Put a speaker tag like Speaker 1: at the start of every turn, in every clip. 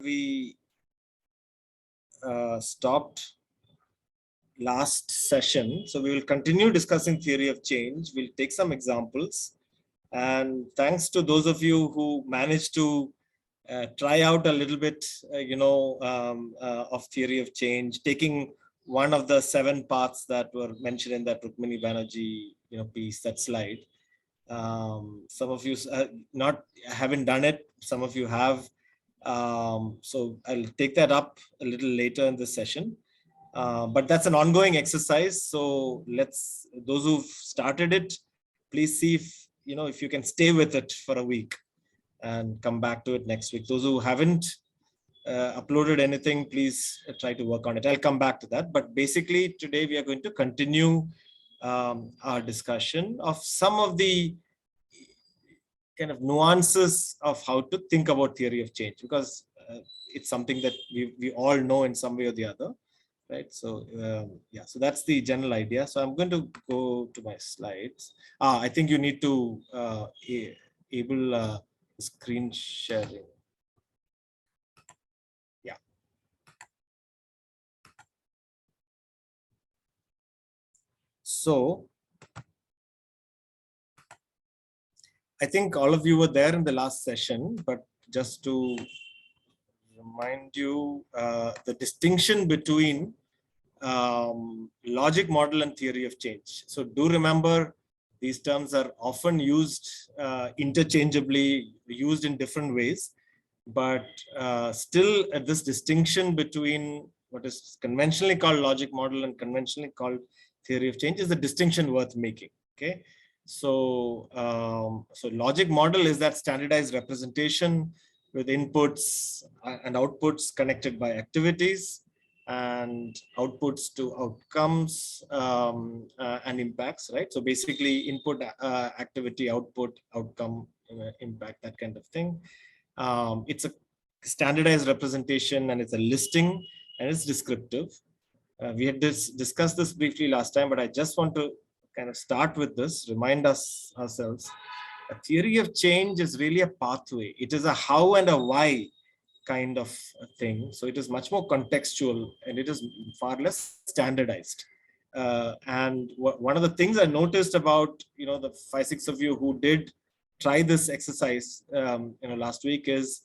Speaker 1: We stopped last session. So we will continue discussing theory of change. We'll take some examples. And thanks to those of you who managed to try out a little bit, of theory of change, taking one of the 7 paths that were mentioned in that Rukmini Banerjee, piece, that slide. Some of you haven't done it. Some of you have. So I'll take that up a little later in this session. But that's an ongoing exercise. So those who've started it, please see if you can stay with it for a week and come back to it next week. Those who haven't uploaded anything, please try to work on it. I'll come back to that. But basically, today we are going to continue our discussion of some of the kind of nuances of how to think about theory of change, because it's something that we all know in some way or the other, right? So yeah, so that's the general idea. So I'm going to go to my slides. I think you need to enable screen sharing. Yeah. So I think all of you were there in the last session, but just to remind you, the distinction between logic model and theory of change. So do remember, these terms are often used interchangeably, used in different ways, but still at this distinction between what is conventionally called logic model and conventionally called theory of change is a distinction worth making. Okay. So, so logic model is that standardized representation with inputs and outputs connected by activities and outputs to outcomes and impacts, right? So basically input, activity, output, outcome, impact, that kind of thing. It's a standardized representation and it's a listing and it's descriptive. We had discussed this briefly last time, but I just want to kind of start with this, remind ourselves. A theory of change is really a pathway. It is a how and a why kind of a thing. So it is much more contextual and it is far less standardized. And one of the things I noticed about, the 5-6 of you who did try this exercise, last week is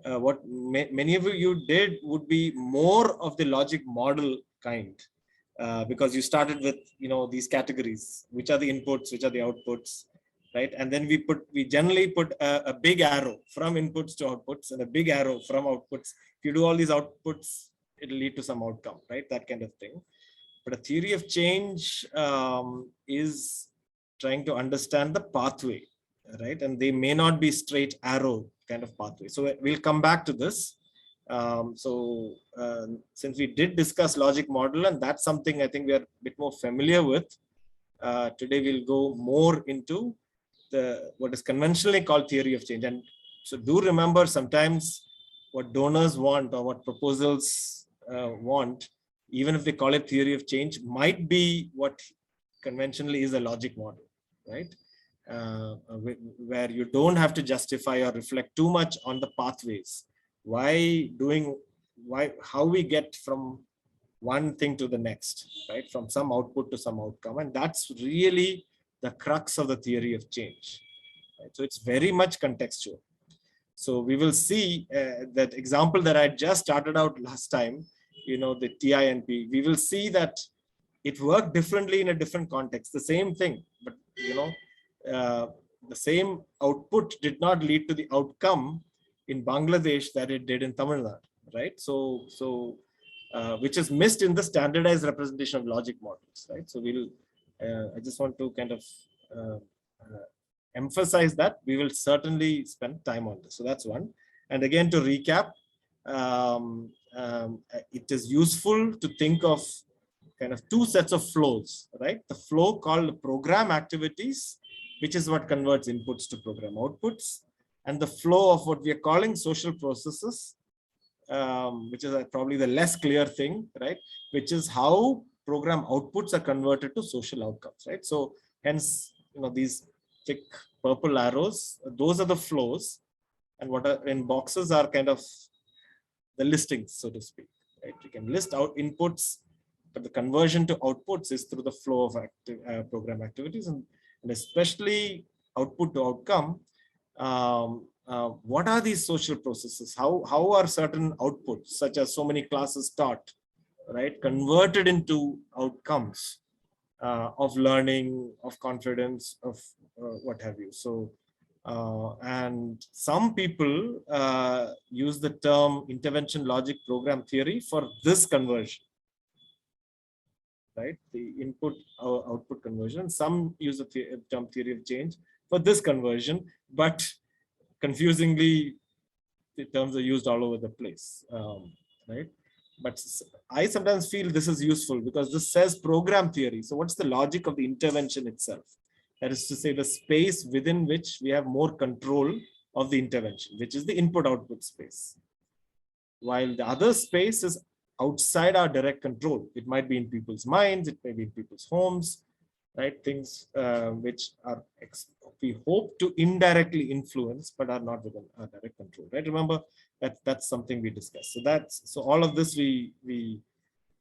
Speaker 1: what many of you did would be more of the logic model kind. Because you started with these categories, which are the inputs, which are the outputs, right? And then we generally put a big arrow from inputs to outputs and a big arrow from outputs. If you do all these outputs, it'll lead to some outcome, right? That kind of thing. But a theory of change is trying to understand the pathway, right? And they may not be straight arrow kind of pathway. So we'll come back to this. Since we did discuss logic model, and that's something I think we are a bit more familiar with, today we'll go more into what is conventionally called theory of change. And so do remember, sometimes what donors want or what proposals want, even if they call it theory of change, might be what conventionally is a logic model, right? Where you don't have to justify or reflect too much on the pathways. How we get from one thing to the next, right? From some output to some outcome. And that's really the crux of the theory of change, right? So it's very much contextual. So we will see that example that I just started out last time, the TINP, we will see that it worked differently in a different context, the same thing, but the same output did not lead to the outcome in Bangladesh that it did in Tamil Nadu, right? So which is missed in the standardized representation of logic models, right? So I just want to kind of emphasize that we will certainly spend time on this. So that's one. And again, to recap, it is useful to think of kind of 2 sets of flows, right? The flow called program activities, which is what converts inputs to program outputs, and the flow of what we are calling social processes, which is probably the less clear thing, right? Which is how program outputs are converted to social outcomes, right? So hence, these thick purple arrows, those are the flows, and what are in boxes are kind of the listings, so to speak. Right? You can list out inputs, but the conversion to outputs is through the flow of program activities, and especially output to outcome. What are these social processes? How are certain outputs, such as so many classes taught, right, converted into outcomes of learning, of confidence, of what have you? So, and some people use the term intervention logic program theory for this conversion, right? The input output conversion. Some use the term theory of change for this conversion, but confusingly, the terms are used all over the place, right? But I sometimes feel this is useful because this says program theory. So what's the logic of the intervention itself? That is to say, the space within which we have more control of the intervention, which is the input-output space. While the other space is outside our direct control. It might be in people's minds, it may be in people's homes, right? Things which are we hope to indirectly influence, but are not within our direct control, right? Remember that that's something we discussed. So all of this we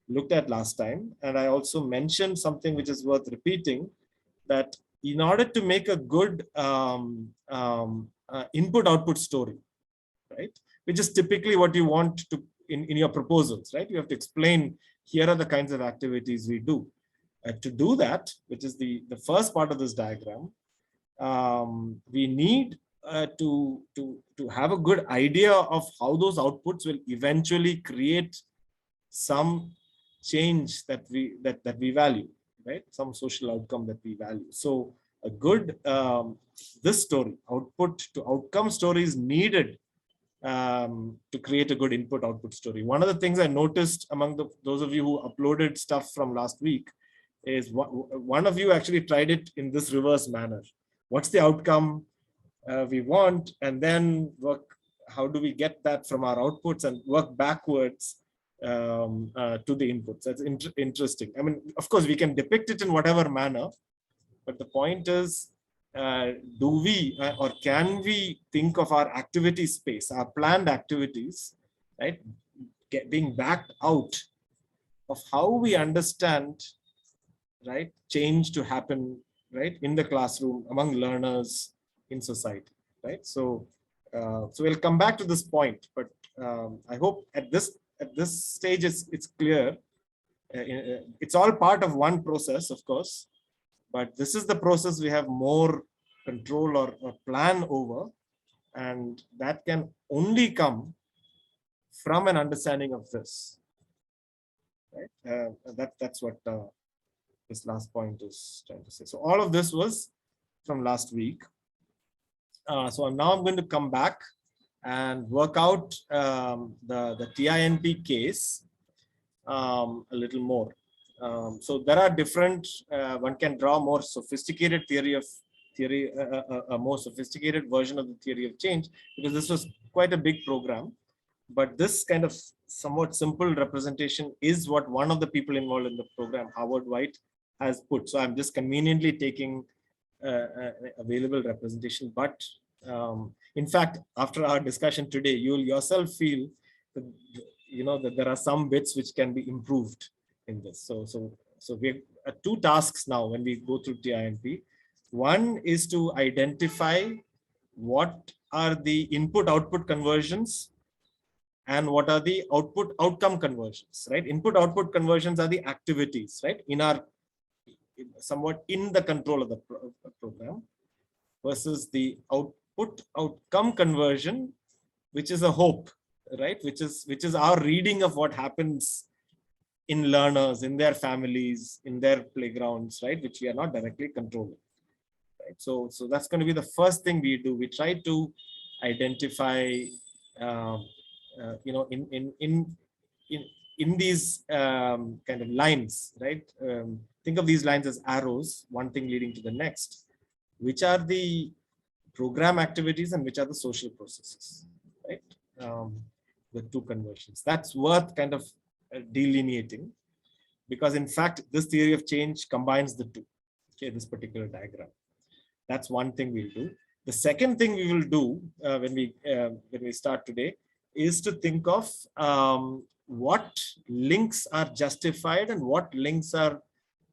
Speaker 1: looked at last time, and I also mentioned something which is worth repeating, that in order to make a good input-output story, right, which is typically what you want to in your proposals, right? You have to explain, here are the kinds of activities we do. To do that, which is the first part of this diagram, we need to have a good idea of how those outputs will eventually create some change that we value, right? Some social outcome that we value. So a good this story, output to outcome story, is needed to create a good input output story. One of the things I noticed among those of you who uploaded stuff from last week is one of you actually tried it in this reverse manner. What's the outcome we want, and then work, how do we get that from our outputs, and work backwards to the inputs. That's interesting. I mean, of course, we can depict it in whatever manner, but the point is, do we or can we think of our activity space, our planned activities, right, being backed out of how we understand, right, change to happen, right, in the classroom, among learners, in society, right? So we'll come back to this point, but I hope at this stage it's clear. It's all part of one process, of course, but this is the process we have more control or plan over, and that can only come from an understanding of this, right? That's what this last point is trying to say. So all of this was from last week. So now I'm going to come back and work out the TINP case a little more. So there are different, one can draw more sophisticated a more sophisticated version of the theory of change, because this was quite a big program. But this kind of somewhat simple representation is what one of the people involved in the program, Howard White, has put. So I'm just conveniently taking available representation. But in fact, after our discussion today, you'll yourself feel that, you know, that there are some bits which can be improved in this. So we have two tasks now when we go through TINP. One is to identify what are the input-output conversions and what are the output-outcome conversions, right? Input-output conversions are the activities, right, in our somewhat in the control of the program, versus the output-outcome conversion, which is a hope, right? Which is our reading of what happens in learners, in their families, in their playgrounds, right? Which we are not directly controlling. Right? So that's going to be the first thing we do. We try to identify, you know, in these kind of lines, right? Think of these lines as arrows, one thing leading to the next. Which are the program activities and which are the social processes, right? The two conversions. That's worth kind of delineating, because in fact, this theory of change combines the two. Okay, this particular diagram. That's one thing we'll do. The second thing we will do when we start today is to think of what links are justified and what links are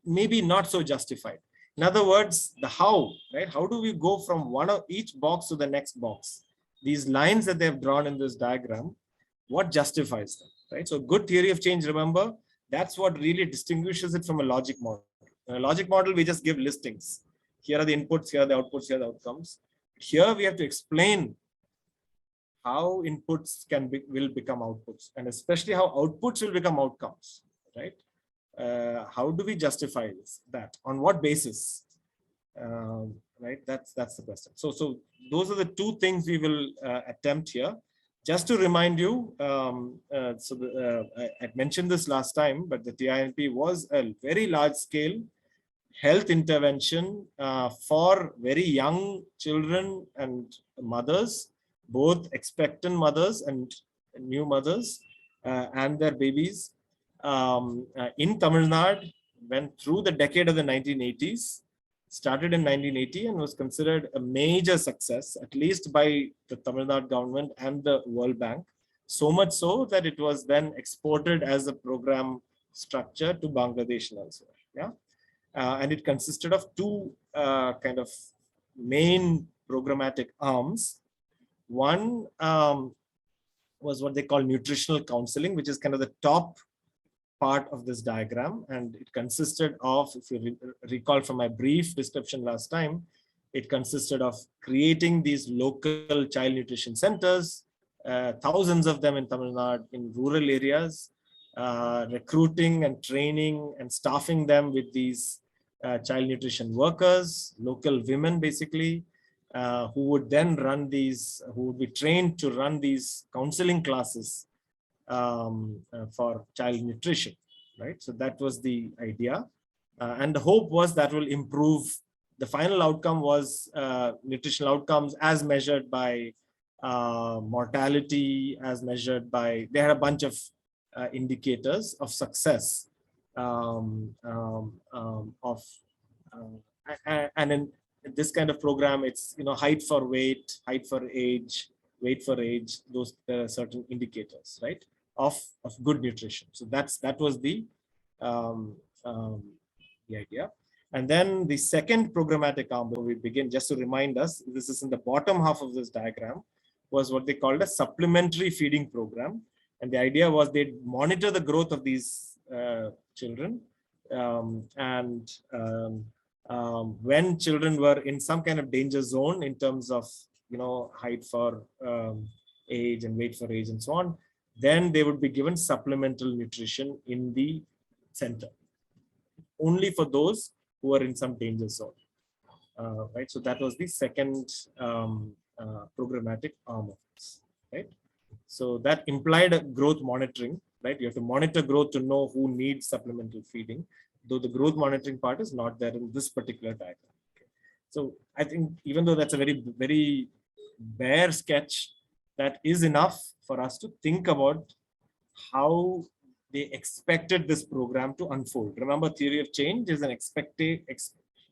Speaker 1: maybe not so justified. In other words, the how, right? How do we go from one of each box to the next box? These lines that they've drawn in this diagram, what justifies them, right? So good theory of change, remember, that's what really distinguishes it from a logic model. In a logic model, we just give listings. Here are the inputs, here are the outputs, here are the outcomes. Here we have to explain how inputs will become outputs, and especially how outputs will become outcomes, right? How do we justify that? On what basis? Right? That's the question. So those are the two things we will attempt here. Just to remind you, I mentioned this last time, but the TINP was a very large scale health intervention for very young children and mothers, both expectant mothers and new mothers and their babies in Tamil Nadu, went through the decade of the 1980s, started in 1980 and was considered a major success, at least by the Tamil Nadu government and the World Bank. So much so that it was then exported as a program structure to Bangladesh and elsewhere. Yeah. And it consisted of two kind of main programmatic arms. One was what they call nutritional counseling, which is kind of the top part of this diagram. And it consisted of, if you recall from my brief description last time, it consisted of creating these local child nutrition centers, thousands of them in Tamil Nadu, in rural areas, recruiting and training and staffing them with these child nutrition workers, local women basically, who would then run these, who would be trained to run these counseling classes for child nutrition, right? So that was the idea. And the hope was that will improve. The final outcome was nutritional outcomes as measured by mortality, as measured by, they had a bunch of indicators of success and in this kind of program, it's, height for weight, height for age, weight for age, those certain indicators, right, of good nutrition. So that was the idea. And then the second programmatic arm, where we begin, just to remind us, this is in the bottom half of this diagram, was what they called a supplementary feeding program. And the idea was they'd monitor the growth of these children. When children were in some kind of danger zone in terms of, height for age and weight for age and so on, then they would be given supplemental nutrition in the center, only for those who are in some danger zone, right? So that was the second programmatic arm of this, right? So that implied a growth monitoring, right? You have to monitor growth to know who needs supplemental feeding, though the growth monitoring part is not there in this particular diagram. Okay. So I think even though that's a very, very bare sketch, that is enough for us to think about how they expected this program to unfold. Remember, theory of change is an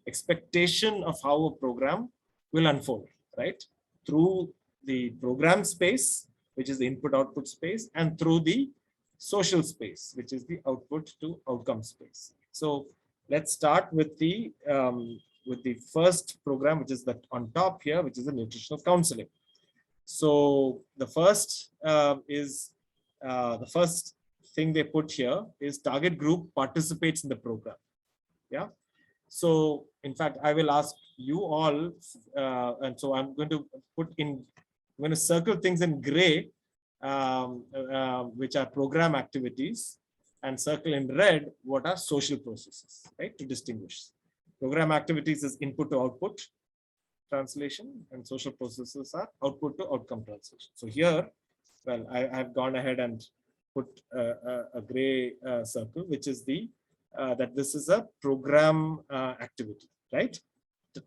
Speaker 1: expectation of how a program will unfold, right? Through the program space, which is the input-output space, and through the social space, which is the output to outcome space. So let's start with the first program, which is that on top here, which is the nutritional counseling. So the first the first thing they put here is target group participates in the program. Yeah. So in fact, I will ask you all, and so I'm going to circle things in gray, which are program activities, and circle in red what are social processes, right, to distinguish. Program activities is input to output translation, and social processes are output to outcome translation. So here, well, I've gone ahead and put a gray circle, which is that this is a program activity, right?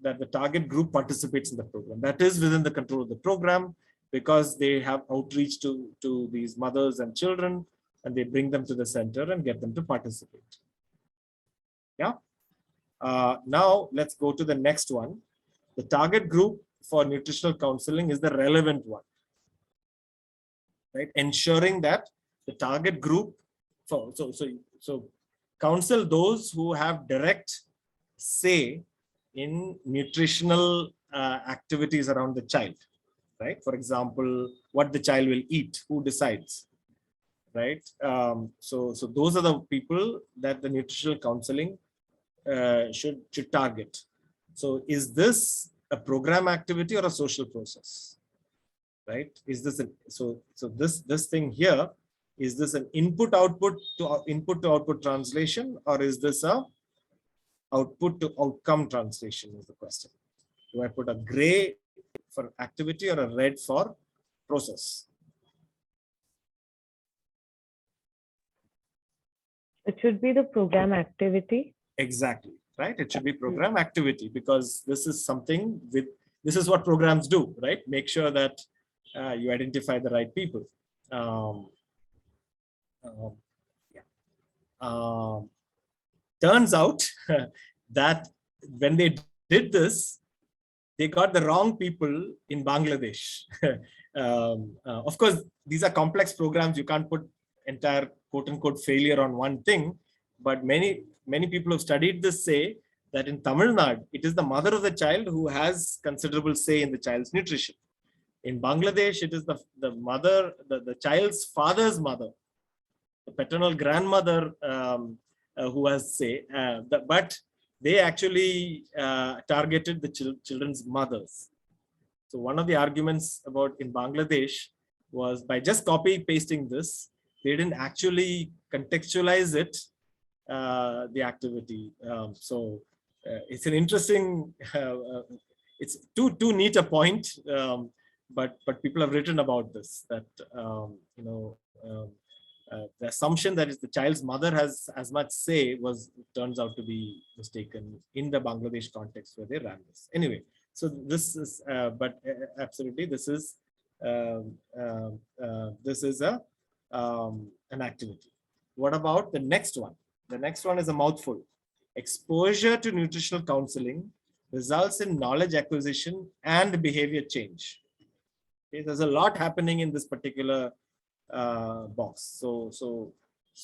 Speaker 1: That the target group participates in the program. That is within the control of the program, because they have outreach to these mothers and children, and they bring them to the center and get them to participate. Yeah. Now let's go to the next one. The target group for nutritional counseling is the relevant one. right? Ensuring that the target group, so counsel those who have direct say in nutritional activities around the child, right? For example, what the child will eat, who decides, right? So those are the people that the nutritional counseling should target. So is this a program activity or a social process, right? Is this this thing here, is this an input to output translation, or is this a output to outcome translation is the question. Do I put a gray for activity or a red for process?
Speaker 2: It should be the program activity.
Speaker 1: Exactly, right? It should be program activity, because this is something this is what programs do, right? Make sure that you identify the right people. Yeah. Turns out that when they did this, they got the wrong people in Bangladesh. Of course, these are complex programs. You can't put entire quote unquote failure on one thing, but many people who have studied this say that in Tamil Nadu, it is the mother of the child who has considerable say in the child's nutrition. In Bangladesh, it is the mother, the child's father's mother, the paternal grandmother who has say, but they actually targeted the children's mothers. So one of the arguments about in Bangladesh was by just copy pasting this, they didn't actually contextualize it, the activity. It's an interesting, it's too neat a point, but people have written about this, that the assumption that it's the child's mother has as much say turns out to be mistaken in the Bangladesh context where they ran this. Anyway, so this is, absolutely, this is an activity. What about the next one? The next one is a mouthful. Exposure to nutritional counseling results in knowledge acquisition and behavior change. Okay, there's a lot happening in this particular box. So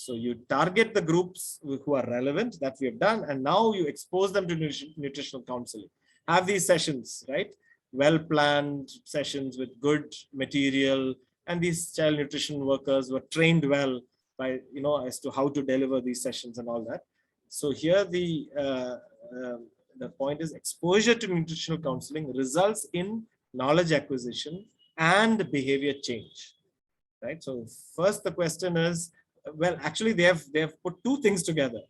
Speaker 1: you target the groups who are relevant, that we have done, and now you expose them to nutritional counseling. Have these sessions, right? Well-planned sessions with good material, and these child nutrition workers were trained well by, as to how to deliver these sessions and all that. So here the point is exposure to nutritional counseling results in knowledge acquisition and behavior change. Right. So first the question is, well, actually they have put two things together,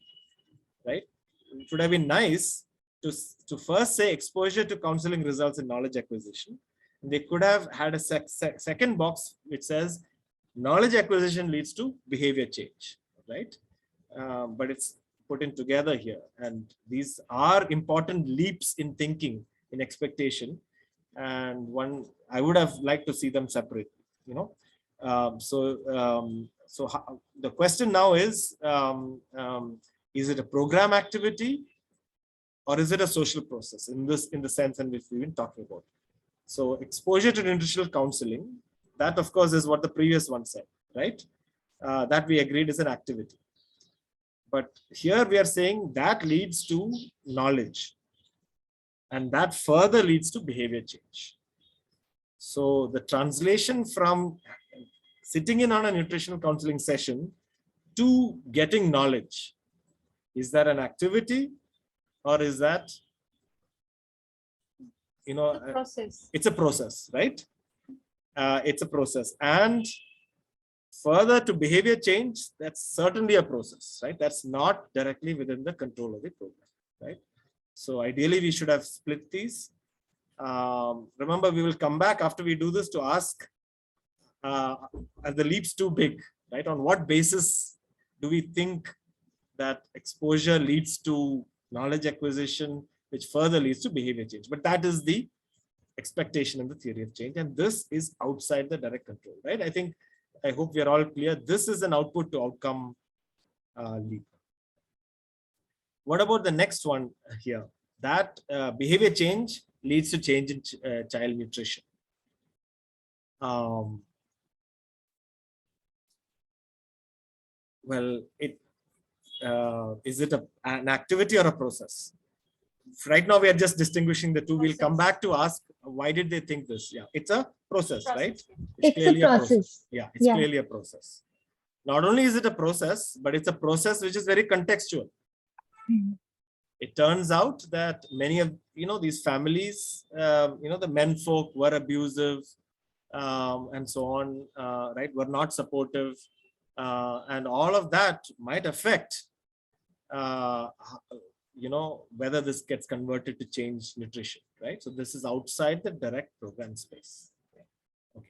Speaker 1: right? It would have been nice to first say exposure to counseling results in knowledge acquisition. They could have had a second box which says knowledge acquisition leads to behavior change, right? But it's put in together here, and these are important leaps in thinking, in expectation, and one I would have liked to see them separate, So the question now is it a program activity or is it a social process in the sense in which we've been talking about? So exposure to nutritional counseling, that of course is what the previous one said, right? That we agreed is an activity. But here we are saying that leads to knowledge, and that further leads to behavior change. So the translation from sitting in on a nutritional counseling session to getting knowledge, is that an activity or is that,
Speaker 3: a process?
Speaker 1: It's a process, right? It's a process. And further to behavior change, that's certainly a process, right? That's not directly within the control of the program, right? So ideally we should have split these. Remember, we will come back after we do this to ask, are the leaps too big, right? On what basis do we think that exposure leads to knowledge acquisition, which further leads to behavior change? But that is the expectation in the theory of change, and this is outside the direct control, right? I hope we are all clear. This is an output to outcome leap. What about the next one here? That behavior change leads to change in child nutrition. Well, is it an activity or a process? Right now, we are just distinguishing the two. We'll come back to ask why did they think this? Yeah, it's a process, right?
Speaker 3: It's a
Speaker 1: clearly
Speaker 3: process.
Speaker 1: Yeah, it's
Speaker 3: Yeah.
Speaker 1: clearly a process. Not only is it a process, but it's a process which is very contextual.
Speaker 3: Mhm.
Speaker 1: It turns out that many of these families, the men folk were abusive, and so on, right? Were not supportive, and all of that might affect, whether this gets converted to change nutrition, right? So this is outside the direct program space. Okay.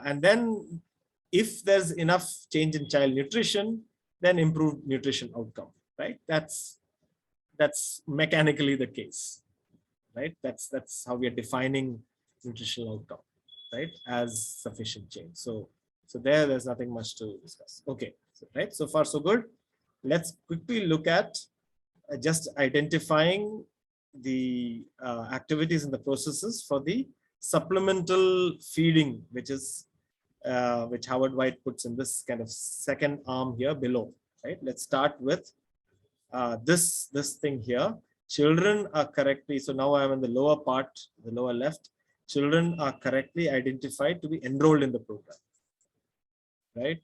Speaker 1: And then if there's enough change in child nutrition, then improved nutrition outcome, right? That's mechanically the case, right? That's how we are defining nutritional outcome, right? As sufficient change. So there's nothing much to discuss. Okay, right? So far so good. Let's quickly look at just identifying the activities and the processes for the supplemental feeding, which Howard White puts in this kind of second arm here below, right? Let's start with this thing here. Children are correctly, so now I'm in the lower part, the lower left. Children are correctly identified to be enrolled in the program, right?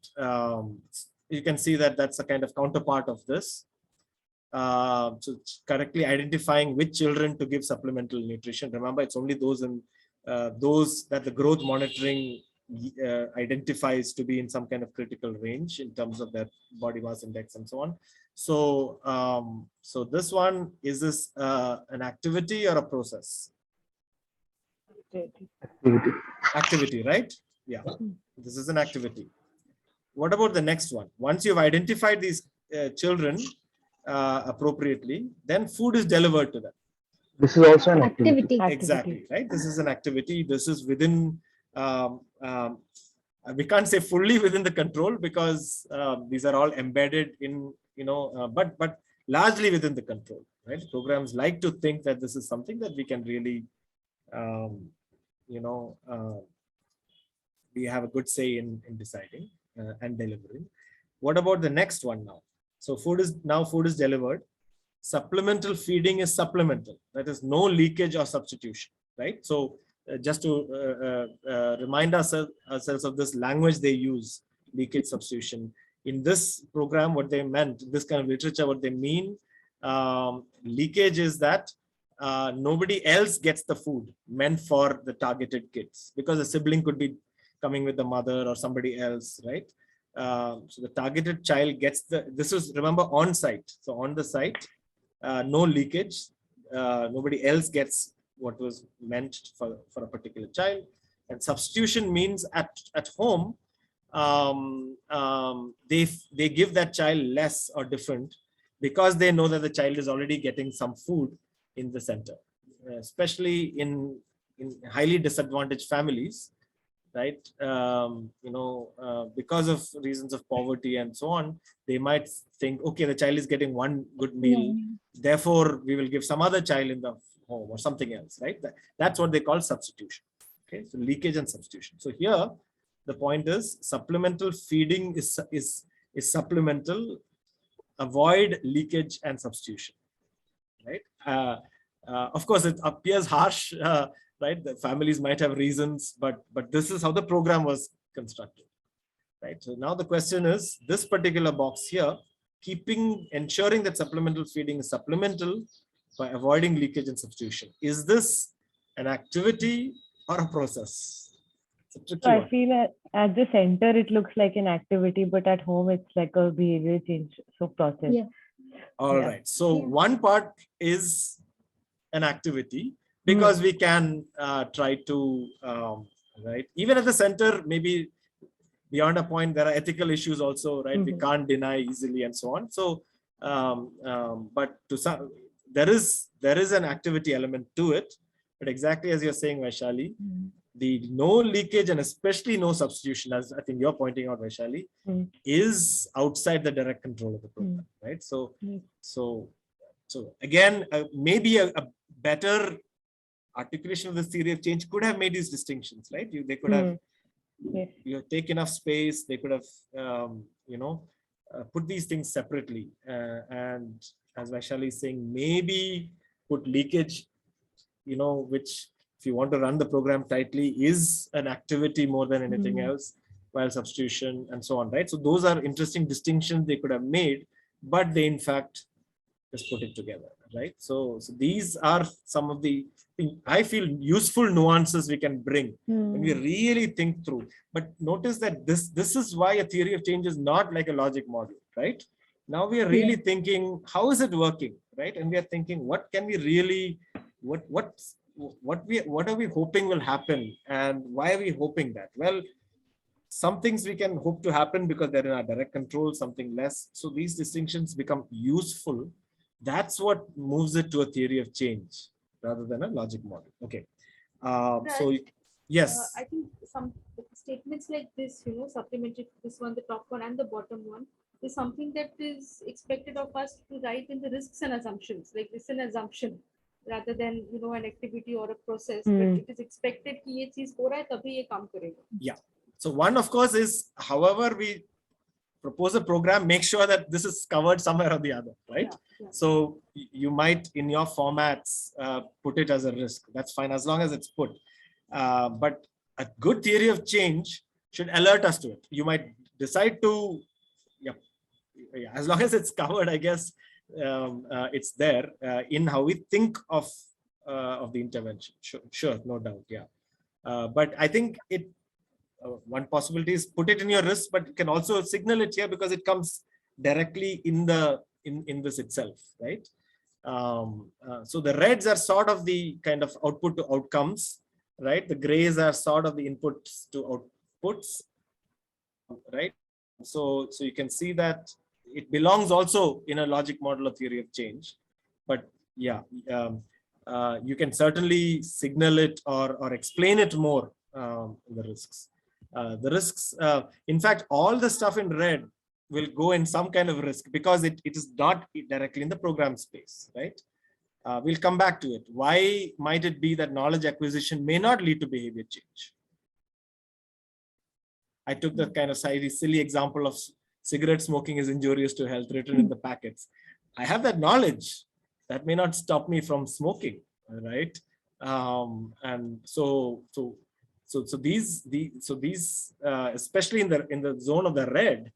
Speaker 1: You can see that that's a kind of counterpart of this. So correctly identifying which children to give supplemental nutrition. Remember, it's only those that the growth monitoring identifies to be in some kind of critical range in terms of their body mass index and so on. So, so this one, is this an activity or a process? Activity, right? Yeah, this is an activity. What about the next one? Once you've identified these children appropriately, then food is delivered to them.
Speaker 4: This is also an activity.
Speaker 1: Exactly, right? This is an activity. This is within, we can't say fully within the control, because these are all embedded in, but largely within the control, right? Programs like to think that this is something that we can really, we have a good say in deciding and delivering. What about the next one now? So food is delivered. Supplemental feeding is supplemental. That is no leakage or substitution, right? So just to remind ourselves of this language they use, leakage, substitution. In this program, what they meant, this kind of literature, what they mean, leakage is that nobody else gets the food meant for the targeted kids, because a sibling could be coming with the mother or somebody else, right? So the targeted child gets this is, remember, on site. So on the site, no leakage, nobody else gets what was meant for a particular child. And substitution means at home, they give that child less or different, because they know that the child is already getting some food in the center, especially in highly disadvantaged families, right? Because of reasons of poverty and so on, they might think, okay, the child is getting one good meal, therefore we will give some other child in the home or something else, right? That's what they call substitution. Okay, so leakage and substitution. So here the point is, supplemental feeding is supplemental. Avoid leakage and substitution, right? Of course, it appears harsh, right? The families might have reasons, but this is how the program was constructed, right? So now the question is, this particular box here, ensuring that supplemental feeding is supplemental by avoiding leakage and substitution. Is this an activity or a process? It's a tricky one.
Speaker 2: I feel at the center it looks like an activity, but at home it's like a behavior change, so process.
Speaker 3: Yeah.
Speaker 1: All right. So one part is an activity, because we can try to, right? Even at the center, maybe beyond a point, there are ethical issues also, right? We can't deny easily and so on. So, but to some, there is an activity element to it. But exactly as you're saying, Vaishali, the no leakage and especially no substitution, as I think you're pointing out, Vaishali, is outside the direct control of the program, right? So, so again, maybe a better articulation of this theory of change could have made these distinctions, right? They could have, you take enough space. They could have, put these things separately. And as Vaishali is saying, maybe put leakage, which if you want to run the program tightly is an activity more than anything else, while substitution and so on, right? So those are interesting distinctions they could have made, but they in fact just put it together, right? So these are some of the, I feel, useful nuances we can bring when we really think through. But notice that this is why a theory of change is not like a logic model, right? Now we are really thinking, how is it working, right? And we are thinking, what can we really, what are we hoping will happen, and why are we hoping that? Well, some things we can hope to happen because they're in our direct control, something less. So these distinctions become useful. That's what moves it to a theory of change rather than a logic model. Okay. So yes.
Speaker 3: I think some statements like this, supplementary, this one, the top one and the bottom one, is something that is expected of us to write in the risks and assumptions. Like this is an assumption rather than, an activity or a process, but it is expected कि ये चीज हो रहा है तभी ये काम करेगा.
Speaker 1: Yeah. So one, of course, is however we propose a program, make sure that this is covered somewhere or the other, right? Yeah. So you might in your formats put it as a risk. That's fine as long as it's put. But a good theory of change should alert us to it. You might decide to, as long as it's covered, I guess it's there in how we think of the intervention. Sure, no doubt, yeah. But I think it. One possibility is put it in your risk, but you can also signal it here because it comes directly in this itself, right? So the reds are sort of the kind of output to outcomes, right? The grays are sort of the inputs to outputs, right? So you can see that it belongs also in a logic model of theory of change, but yeah, you can certainly signal it or explain it more in the risks. The risks, in fact, all the stuff in red will go in some kind of risk because it is not directly in the program space, right? We'll come back to it. Why might it be that knowledge acquisition may not lead to behavior change? I took the kind of silly example of cigarette smoking is injurious to health written in the packets. I have that knowledge. That may not stop me from smoking, right? And so these especially in the zone of the red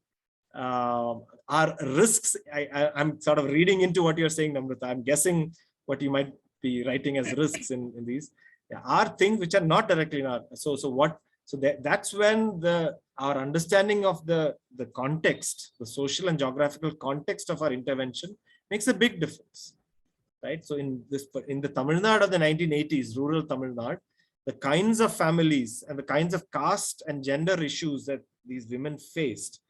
Speaker 1: are risks. I'm sort of reading into what you're saying, Namrata. I'm guessing what you might be writing as risks in these are things which are not directly in our. That's when our understanding of the context, the social and geographical context of our intervention makes a big difference, right? So in the Tamil Nadu of the 1980s, rural Tamil Nadu, the kinds of families and the kinds of caste and gender issues that these women faced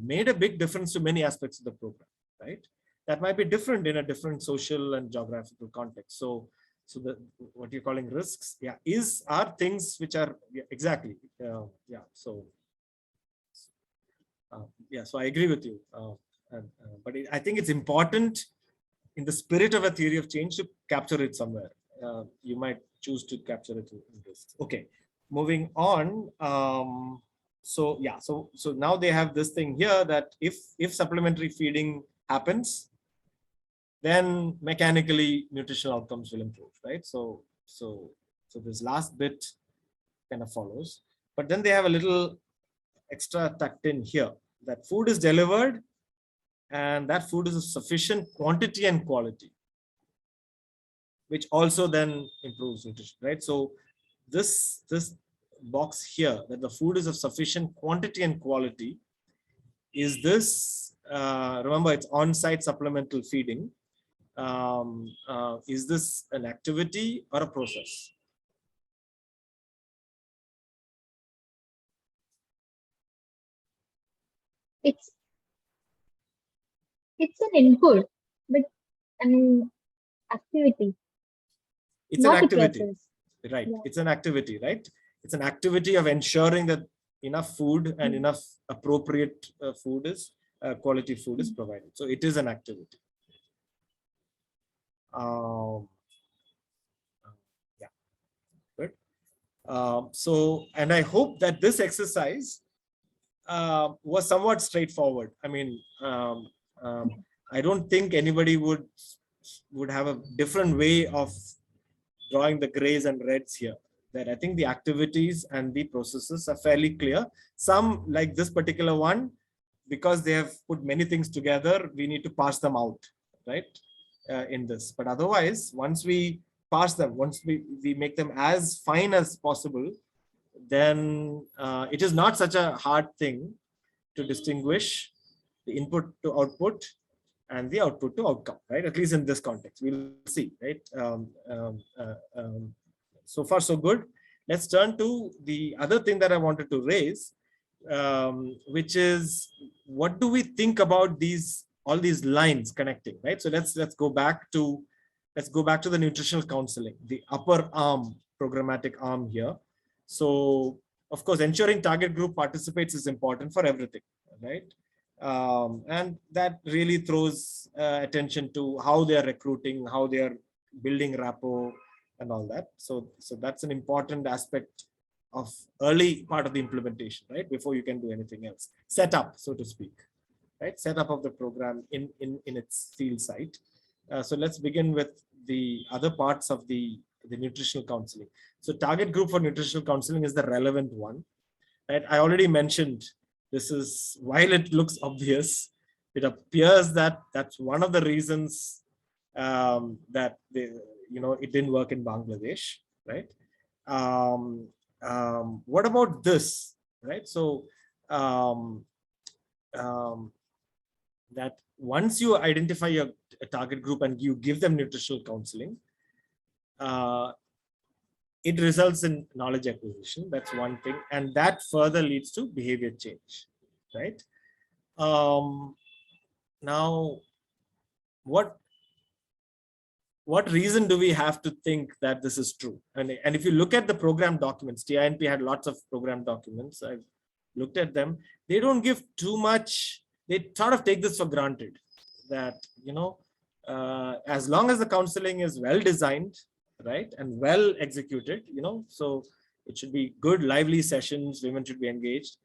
Speaker 1: made a big difference to many aspects of the program, right? That might be different in a different social and geographical context. So what you're calling risks, are things which are exactly, So I agree with you. But I think it's important in the spirit of a theory of change to capture it somewhere. You might choose to capture it in this. Okay, moving on. So now they have this thing here that if supplementary feeding happens, then mechanically nutritional outcomes will improve, right? So this last bit kind of follows, but then they have a little extra tucked in here that food is delivered and that food is of sufficient quantity and quality, which also then improves nutrition, right? So this box here, that the food is of sufficient quantity and quality, is this, remember it's on-site supplemental feeding. Is this an activity or a process?
Speaker 5: It's an input, but I mean activity.
Speaker 1: It's
Speaker 5: not
Speaker 1: an activity,
Speaker 5: a process.
Speaker 1: right?
Speaker 5: Yeah.
Speaker 1: It's an activity, right? It's an activity of ensuring that enough food and enough appropriate food is quality food is provided. So it is an activity. Yeah, good. So, and I hope that this exercise was somewhat straightforward. I mean, I don't think anybody would have a different way of drawing the grays and reds here. That I think the activities and the processes are fairly clear. Some, like this particular one, because they have put many things together, we need to parse them out, right, in this. But otherwise, once we parse them, once we make them as fine as possible, then it is not such a hard thing to distinguish the input to output and the output to outcome, right? At least in this context, we'll see, right? So far, so good. Let's turn to the other thing that I wanted to raise, which is, what do we think about all these lines connecting, right? So let's go back to the nutritional counseling, the upper arm, programmatic arm here. So of course, ensuring target group participates is important for everything, right? And that really throws attention to how they are recruiting, how they are building rapport and all that. So that's an important aspect of early part of the implementation, right? Before you can do anything else. Setup, so to speak, right? Setup of the program in its field site. So let's begin with the other parts of the nutritional counseling. So target group for nutritional counseling is the relevant one, right? I already mentioned this is, while it looks obvious, it appears that that's one of the reasons that it didn't work in Bangladesh, right? What about this, right? So that once you identify a target group and you give them nutritional counseling, it results in knowledge acquisition. That's one thing, and that further leads to behavior change, right? Now, what reason do we have to think that this is true? And if you look at the program documents, TINP had lots of program documents. I've looked at them. They don't give too much. They sort of take this for granted that, as long as the counseling is well designed, right, and well executed, so it should be good, lively sessions, women should be engaged,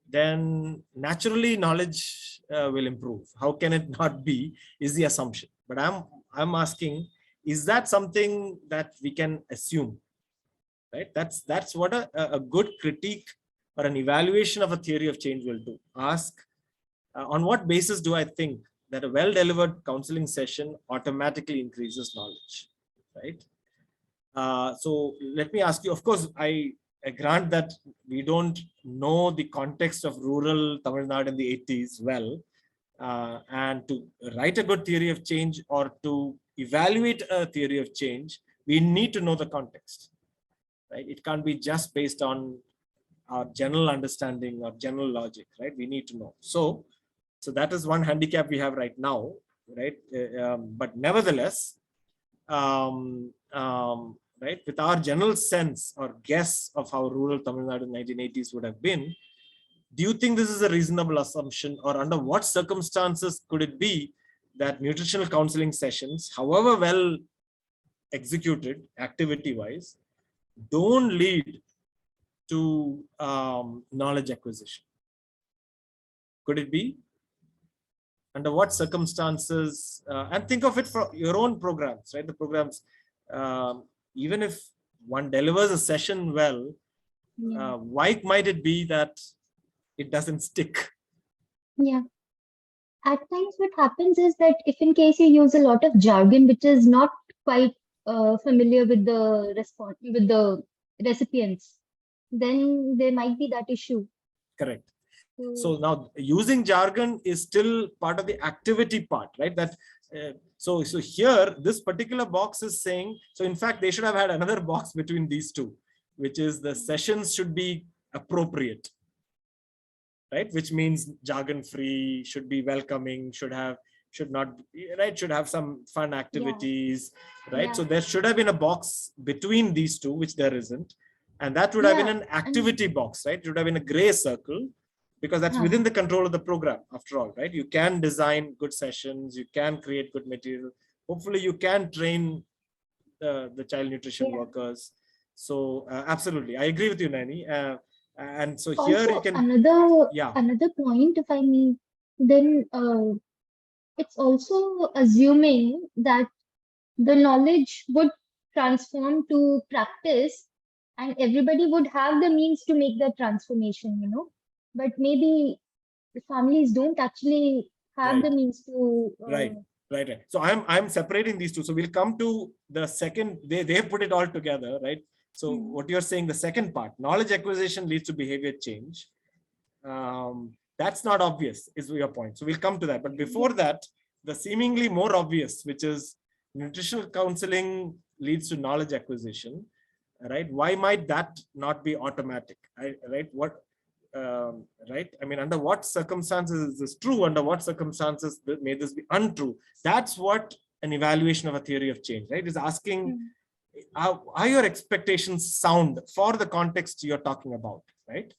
Speaker 1: then naturally knowledge will improve. How can it not be, is the assumption. But I'm asking, is that something that we can assume, right? That's what a good critique or an evaluation of a theory of change will do. Ask, on what basis do I think that a well-delivered counseling session automatically increases knowledge, right? So let me ask you, of course, I grant that we don't know the context of rural Tamil Nadu in the 80s well, and to write a good theory of change or to evaluate a theory of change, we need to know the context, right? It can't be just based on our general understanding or general logic, right? We need to know. So that is one handicap we have right now, right? But nevertheless, right, with our general sense or guess of how rural Tamil Nadu in the 1980s would have been, do you think this is a reasonable assumption, or under what circumstances could it be that nutritional counseling sessions, however well executed activity-wise, don't lead to knowledge acquisition? Could it be? Under what circumstances? And think of it for your own programs, right? The programs, even if one delivers a session well, why might it be that it doesn't stick?
Speaker 5: Yeah. At times what happens is that if in case you use a lot of jargon, which is not quite familiar with the recipients, then there might be that issue.
Speaker 1: Correct. So now using jargon is still part of the activity part, right? That so here, this particular box is saying, so in fact, they should have had another box between these two, which is the sessions should be appropriate, right? Which means jargon free, should be welcoming, should have some fun activities, right?
Speaker 5: Yeah.
Speaker 1: So there should have been a box between these two, which there isn't. And that would have been an activity box, right? It would have been a gray circle, because that's within the control of the program, after all, right? You can design good sessions, you can create good material. Hopefully you can train the child nutrition workers. So absolutely, I agree with you, Nani. And so here
Speaker 5: Also,
Speaker 1: you can, yeah,
Speaker 5: another point, if I may, then it's also assuming that the knowledge would transform to practice and everybody would have the means to make that transformation, but maybe the families don't actually have
Speaker 1: right,
Speaker 5: the means to
Speaker 1: right, right. So I'm separating these two. So we'll come to the second, they put it all together, right? So what you're saying, the second part, knowledge acquisition leads to behavior change. That's not obvious, is your point. So we'll come to that. But before that, the seemingly more obvious, which is nutritional counseling leads to knowledge acquisition, right? Why might that not be automatic? Right? Right? I mean, under what circumstances is this true? Under what circumstances may this be untrue? That's what an evaluation of a theory of change, right? Is asking, are your expectations sound for the context you're talking about, right?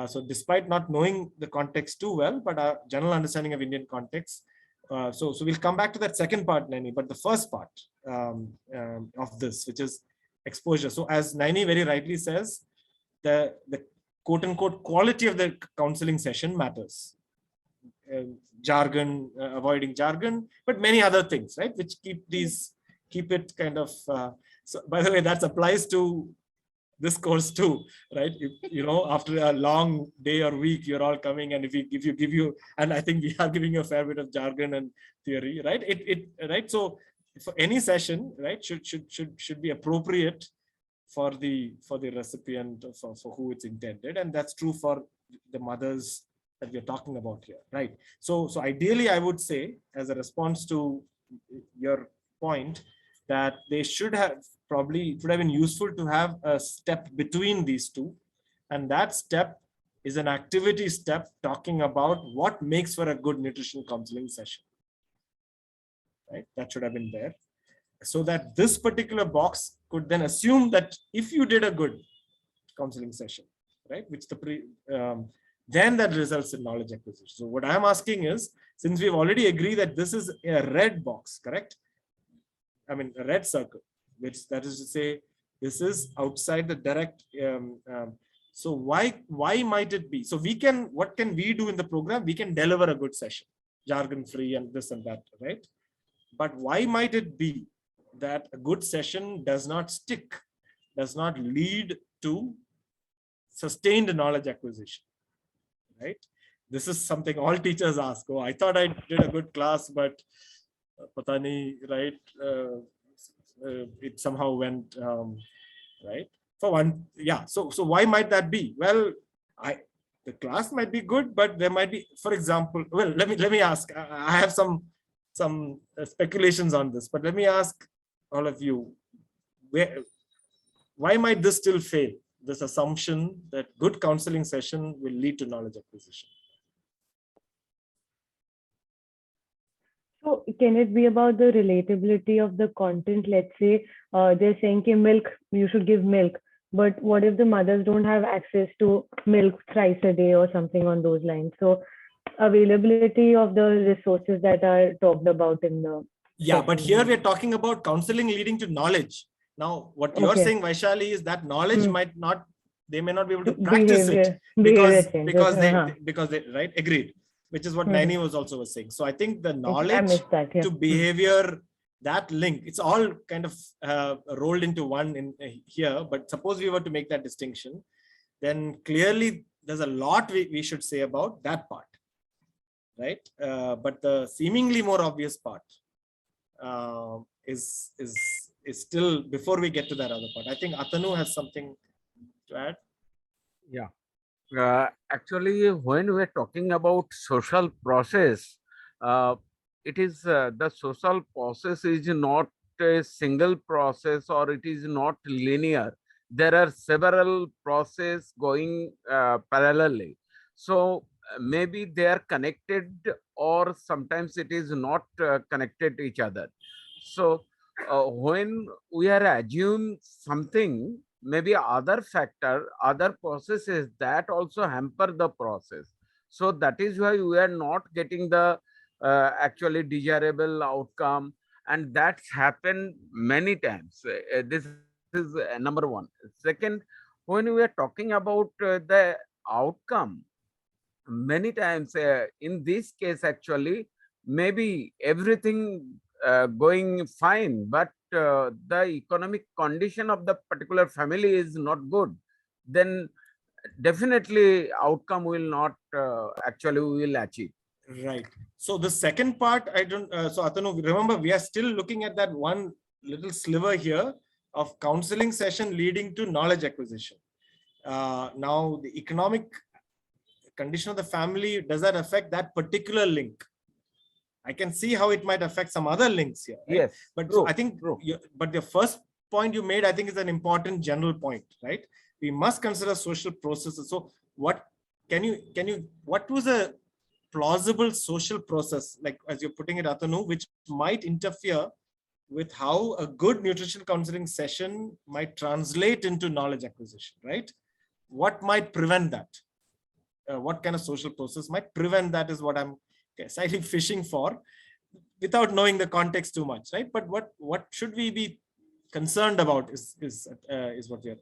Speaker 1: So despite not knowing the context too well, but our general understanding of Indian context. So we'll come back to that second part, Naini, but the first part of this, which is exposure. So as Naini very rightly says, the quote unquote quality of the counseling session matters. Jargon, avoiding jargon, but many other things, right? Which keep it kind of, so by the way, that applies to this course too, right? After a long day or week, you're all coming, and if you give you, and I think we are giving you a fair bit of jargon and theory, right? Right. So for any session, right, should be appropriate for the recipient, for who it's intended, and that's true for the mothers that we're talking about here, right? So ideally, I would say, as a response to your point, that they should have it would have been useful to have a step between these two, and that step is an activity step talking about what makes for a good nutrition counseling session, right? That should have been there, so that this particular box could then assume that if you did a good counseling session, right, which then that results in knowledge acquisition. So what I'm asking is, since we've already agreed that this is a red box, correct? I mean, a red circle, which that is to say, this is outside the direct. So why might it be? So what can we do in the program? We can deliver a good session, jargon free and this and that, right? But why might it be that a good session does not stick, does not lead to sustained knowledge acquisition, right? This is something all teachers ask. Oh, I thought I did a good class, but patani, right? It somehow went right. For one, yeah. So why might that be? Well, the class might be good, but there might be, for example, well, let me ask. I have some speculations on this, but let me ask all of you, why might this still fail? This assumption that good counseling session will lead to knowledge acquisition.
Speaker 2: So can it be about the relatability of the content? Let's say they're saying milk, you should give milk. But what if the mothers don't have access to milk thrice a day or something on those lines? So availability of the resources that are talked about in the
Speaker 1: yeah, but here we're talking about counseling leading to knowledge. Now, what you're saying, Vaishali, is that knowledge they may not be able to practice it because they right, agreed, which is what Naini was saying. So I think the knowledge to behavior, that link, it's all kind of rolled into one in here. But suppose we were to make that distinction, then clearly there's a lot we should say about that part, right? But the seemingly more obvious part is still, before we get to that other part. I think Atanu has something to add.
Speaker 6: Yeah. Actually, when we're talking about social process, it is the social process is not a single process, or it is not linear. There are several processes going parallelly. So maybe they are connected, or sometimes it is not connected to each other. So when we are assume something, maybe other factor, other processes that also hamper the process. So that is why we are not getting the actually desirable outcome, and that's happened many times. This is number one. Second, when we are talking about the outcome, many times in this case actually maybe everything going fine, but the economic condition of the particular family is not good, then definitely outcome will not actually we will achieve.
Speaker 1: Right. So the second part, I don't, so Atanu, remember, we are still looking at that one little sliver here of counseling session leading to knowledge acquisition. Now, the economic condition of the family, does that affect that particular link? I can see how it might affect some other links here. Right?
Speaker 6: Yes,
Speaker 1: but
Speaker 6: true,
Speaker 1: I think,
Speaker 6: true.
Speaker 1: but the first point you made, I think, is an important general point, right? We must consider social processes. So, what what was a plausible social process, like as you're putting it, Atanu, which might interfere with how a good nutrition counseling session might translate into knowledge acquisition, right? What might prevent that? What kind of social process might prevent that is what I'm slightly fishing for, without knowing the context too much, right? But what should we be concerned about is what we're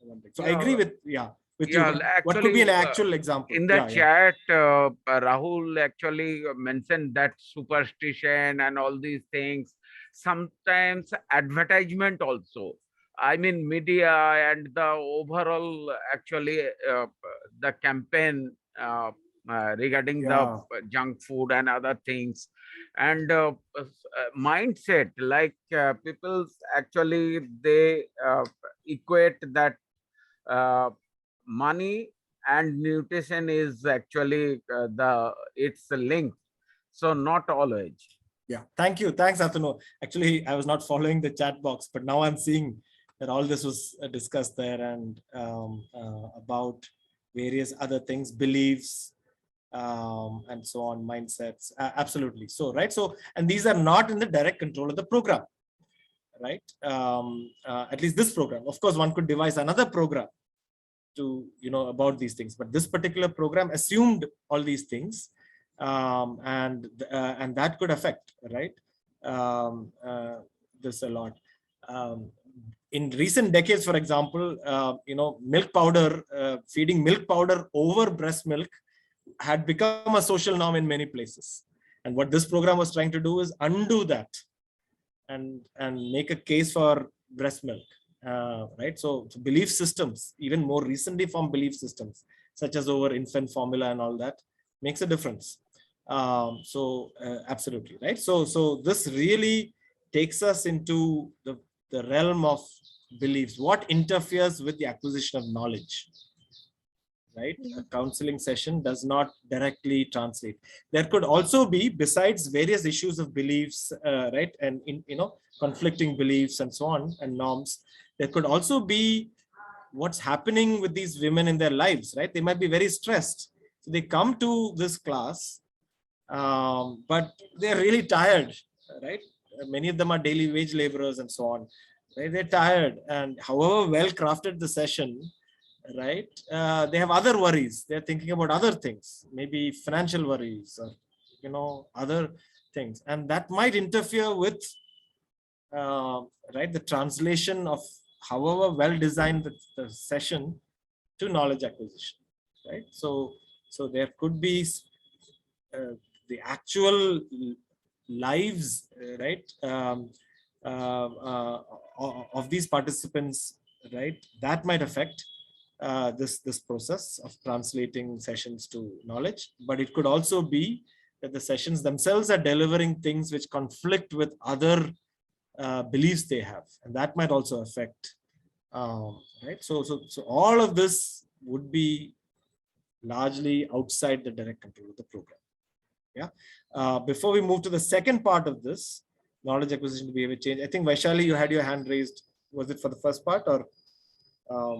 Speaker 1: wondering. So I agree with with you. What could be an actual example?
Speaker 6: In the chat, Rahul actually mentioned that superstition and all these things, sometimes advertisement also. I mean, media and the overall actually the campaign regarding the junk food and other things, and mindset, like people actually they equate that money and nutrition is actually it's linked, so not always.
Speaker 1: Yeah, thank you. Thanks, Atanu. Actually, I was not following the chat box, but now I'm seeing that all this was discussed there, and about various other things, beliefs, and so on, mindsets. Absolutely. So, right. So, and these are not in the direct control of the program, right? At least this program. Of course, one could devise another program to, about these things, but this particular program assumed all these things, and that could affect, right, this a lot. In recent decades, for example, milk powder, feeding milk powder over breast milk had become a social norm in many places. And what this program was trying to do is undo that and make a case for breast milk. Right. So belief systems, even more recently formed belief systems, such as over infant formula and all that, makes a difference. Absolutely. Right. So this really takes us into the realm of beliefs. What interferes with the acquisition of knowledge? Right. A counseling session does not directly translate. There could also be, besides various issues of beliefs, right, and conflicting beliefs and so on, and norms, there could also be what's happening with these women in their lives, right? They might be very stressed. So they come to this class, but they're really tired, right? Many of them are daily wage laborers and so on. Right? They're tired, and however well crafted the session, right, they have other worries. They're thinking about other things, maybe financial worries, or other things, and that might interfere with right, the translation of however well designed the session to knowledge acquisition, right? So there could be the actual lives, right, of these participants, right, that might affect this process of translating sessions to knowledge. But it could also be that the sessions themselves are delivering things which conflict with other beliefs they have, and that might also affect, right? So all of this would be largely outside the direct control of the program. Yeah. Before we move to the second part of this, knowledge acquisition to behavior change, I think Vaishali, you had your hand raised. Was it for the first part or?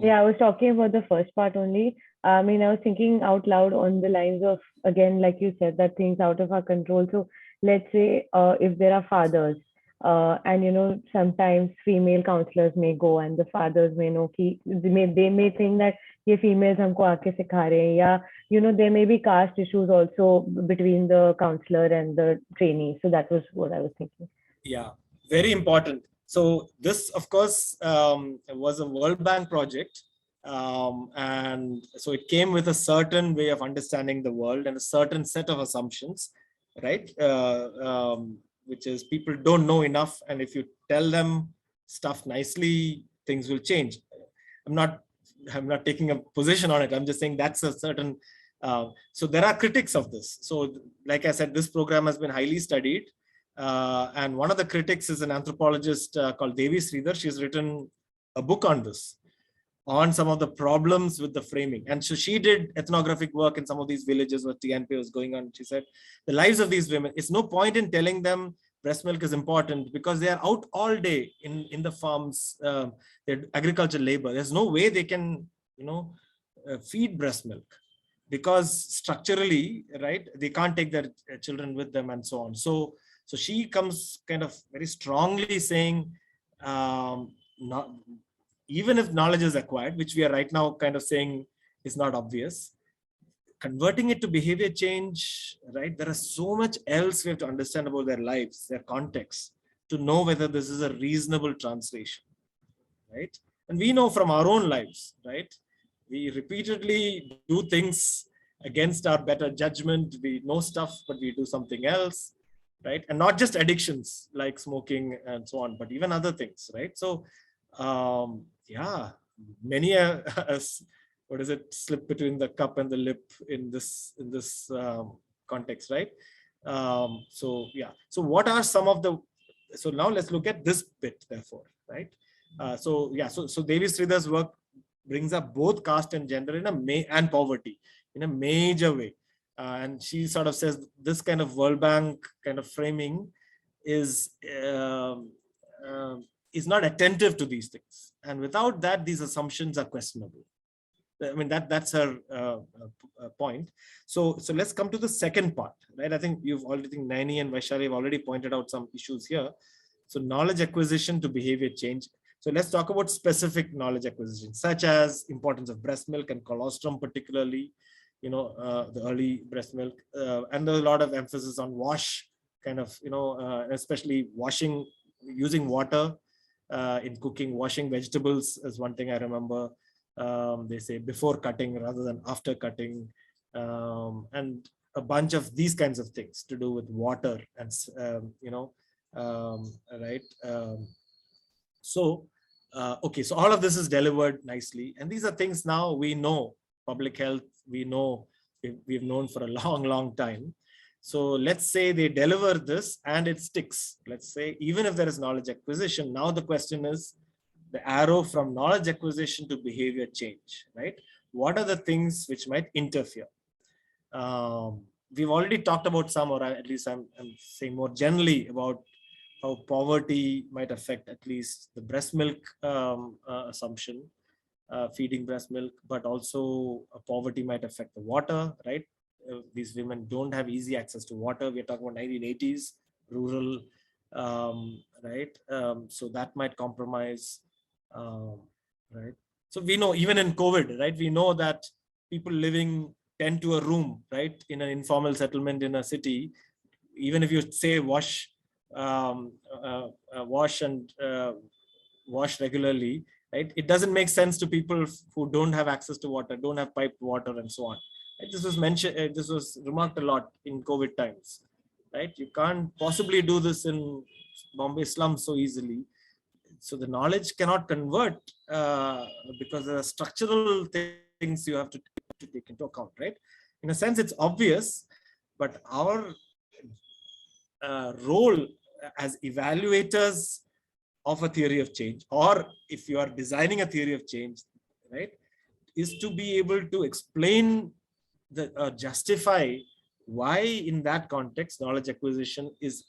Speaker 2: Yeah, I was talking about the first part only. I mean, I was thinking out loud on the lines of, again, like you said, that things out of our control. So let's say if there are fathers, and sometimes female counselors may go and the fathers may know they may think that ye females humko aake sikha rahe hain, ya there may be caste issues also between the counselor and the trainee. So that was what I was thinking.
Speaker 1: Yeah, very important. So this, of course, was a World Bank project And so it came with a certain way of understanding the world and a certain set of assumptions, right? Which is people don't know enough, and if you tell them stuff nicely, things will change. I'm not taking a position on it. I'm just saying that's a certain. So there are critics of this. So, like I said, this program has been highly studied, and one of the critics is an anthropologist called Devi Sridhar. She's written a book on this, on some of the problems with the framing. And so she did ethnographic work in some of these villages where TNP was going on. She said, the lives of these women, it's no point in telling them breast milk is important because they are out all day in the farms, their agricultural labor. There's no way they can, feed breast milk because structurally, right, they can't take their children with them and so on. So she comes kind of very strongly saying, not, even if knowledge is acquired, which we are right now kind of saying is not obvious, converting it to behavior change, right? There is so much else we have to understand about their lives, their context, to know whether this is a reasonable translation, right? And we know from our own lives, right? We repeatedly do things against our better judgment. We know stuff, but we do something else, right? And not just addictions like smoking and so on, but even other things, right? So, yeah, many what is it, slip between the cup and the lip in this context, right? So yeah, so what are some of the, so now let's look at this bit, therefore, right? So yeah, so Devi Sridhar's work brings up both caste and gender and poverty in a major way, and she sort of says this kind of World Bank kind of framing is not attentive to these things, and without that, these assumptions are questionable. I mean, that's her point. So let's come to the second part, right? I think Naini and Vaishali have already pointed out some issues here. So knowledge acquisition to behavior change. So let's talk about specific knowledge acquisition, such as importance of breast milk and colostrum, particularly, the early breast milk, and there's a lot of emphasis on wash, kind of, especially washing, using water in cooking, washing vegetables is one thing I remember. They say before cutting rather than after cutting, and a bunch of these kinds of things to do with water and, right. Okay, so all of this is delivered nicely. And these are things now we know, public health, we know, we've known for a long, long time. So let's say they deliver this and it sticks. Let's say, even if there is knowledge acquisition, now the question is the arrow from knowledge acquisition to behavior change, right? What are the things which might interfere? We've already talked about some, or at least I'm saying more generally about how poverty might affect at least the breast milk assumption, feeding breast milk, but also poverty might affect the water, right? These women don't have easy access to water. We're talking about 1980s, rural, right? So that might compromise, right? So we know even in COVID, right? We know that people living 10 to a room, right? In an informal settlement in a city, even if you say wash regularly, right? It doesn't make sense to people who don't have access to water, don't have piped water, and so on. This was mentioned. This was remarked a lot in COVID times, right? You can't possibly do this in Bombay slums so easily. So the knowledge cannot convert because there are structural things you have to take into account, right? In a sense, it's obvious, but our role as evaluators of a theory of change, or if you are designing a theory of change, right, is to be able to explain justify why in that context knowledge acquisition it's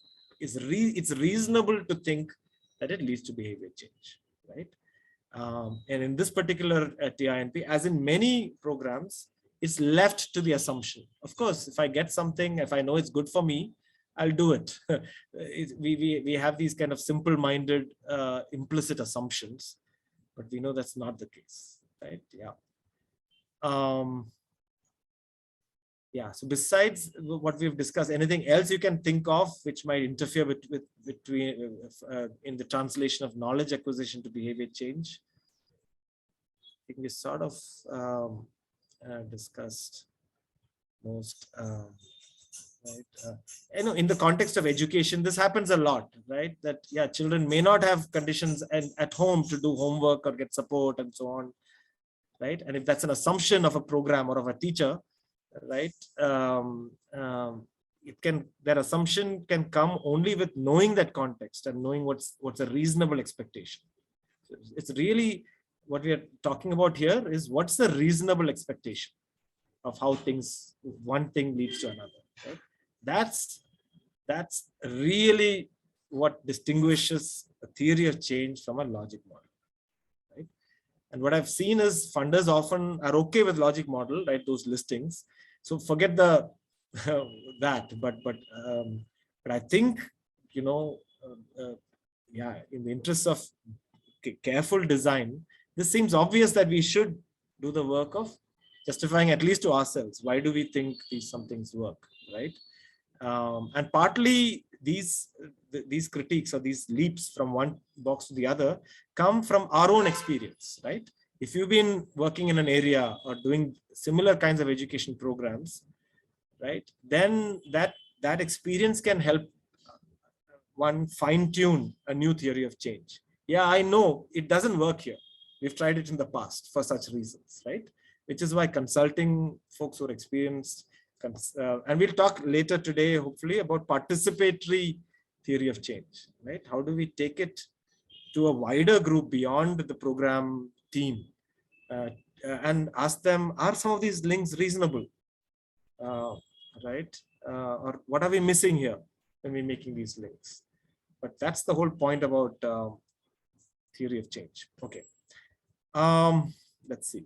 Speaker 1: reasonable to think that it leads to behavior change, right? And in this particular TINP, as in many programs, it's left to the assumption. Of course, if I get something, if I know it's good for me, I'll do it. We have these kind of simple-minded implicit assumptions, but we know that's not the case, right? Yeah. Yeah, so besides what we've discussed, anything else you can think of which might interfere between in the translation of knowledge acquisition to behavior change? think we sort of discussed most. Right. In the context of education, this happens a lot, right? That yeah, children may not have conditions and at home to do homework or get support and so on, right? And if that's an assumption of a program or of a teacher, right? Their assumption can come only with knowing that context and knowing what's a reasonable expectation. So it's really what we are talking about here is what's the reasonable expectation of how one thing leads to another, right? That's really what distinguishes a theory of change from a logic model, right? And what I've seen is funders often are okay with logic model, right? Those listings. So forget the that, but I think, yeah, in the interest of careful design, this seems obvious that we should do the work of justifying, at least to ourselves, why do we think some things work, right? And partly these critiques or these leaps from one box to the other come from our own experience, right? If you've been working in an area or doing similar kinds of education programs, right, then that experience can help one fine-tune a new theory of change. Yeah, I know it doesn't work here. We've tried it in the past for such reasons, right? Which is why consulting folks who are experienced, and we'll talk later today, hopefully, about participatory theory of change, right? How do we take it to a wider group beyond the program team and ask them, are some of these links reasonable, right? Or what are we missing here when we're making these links? But that's the whole point about theory of change. Okay. Let's see.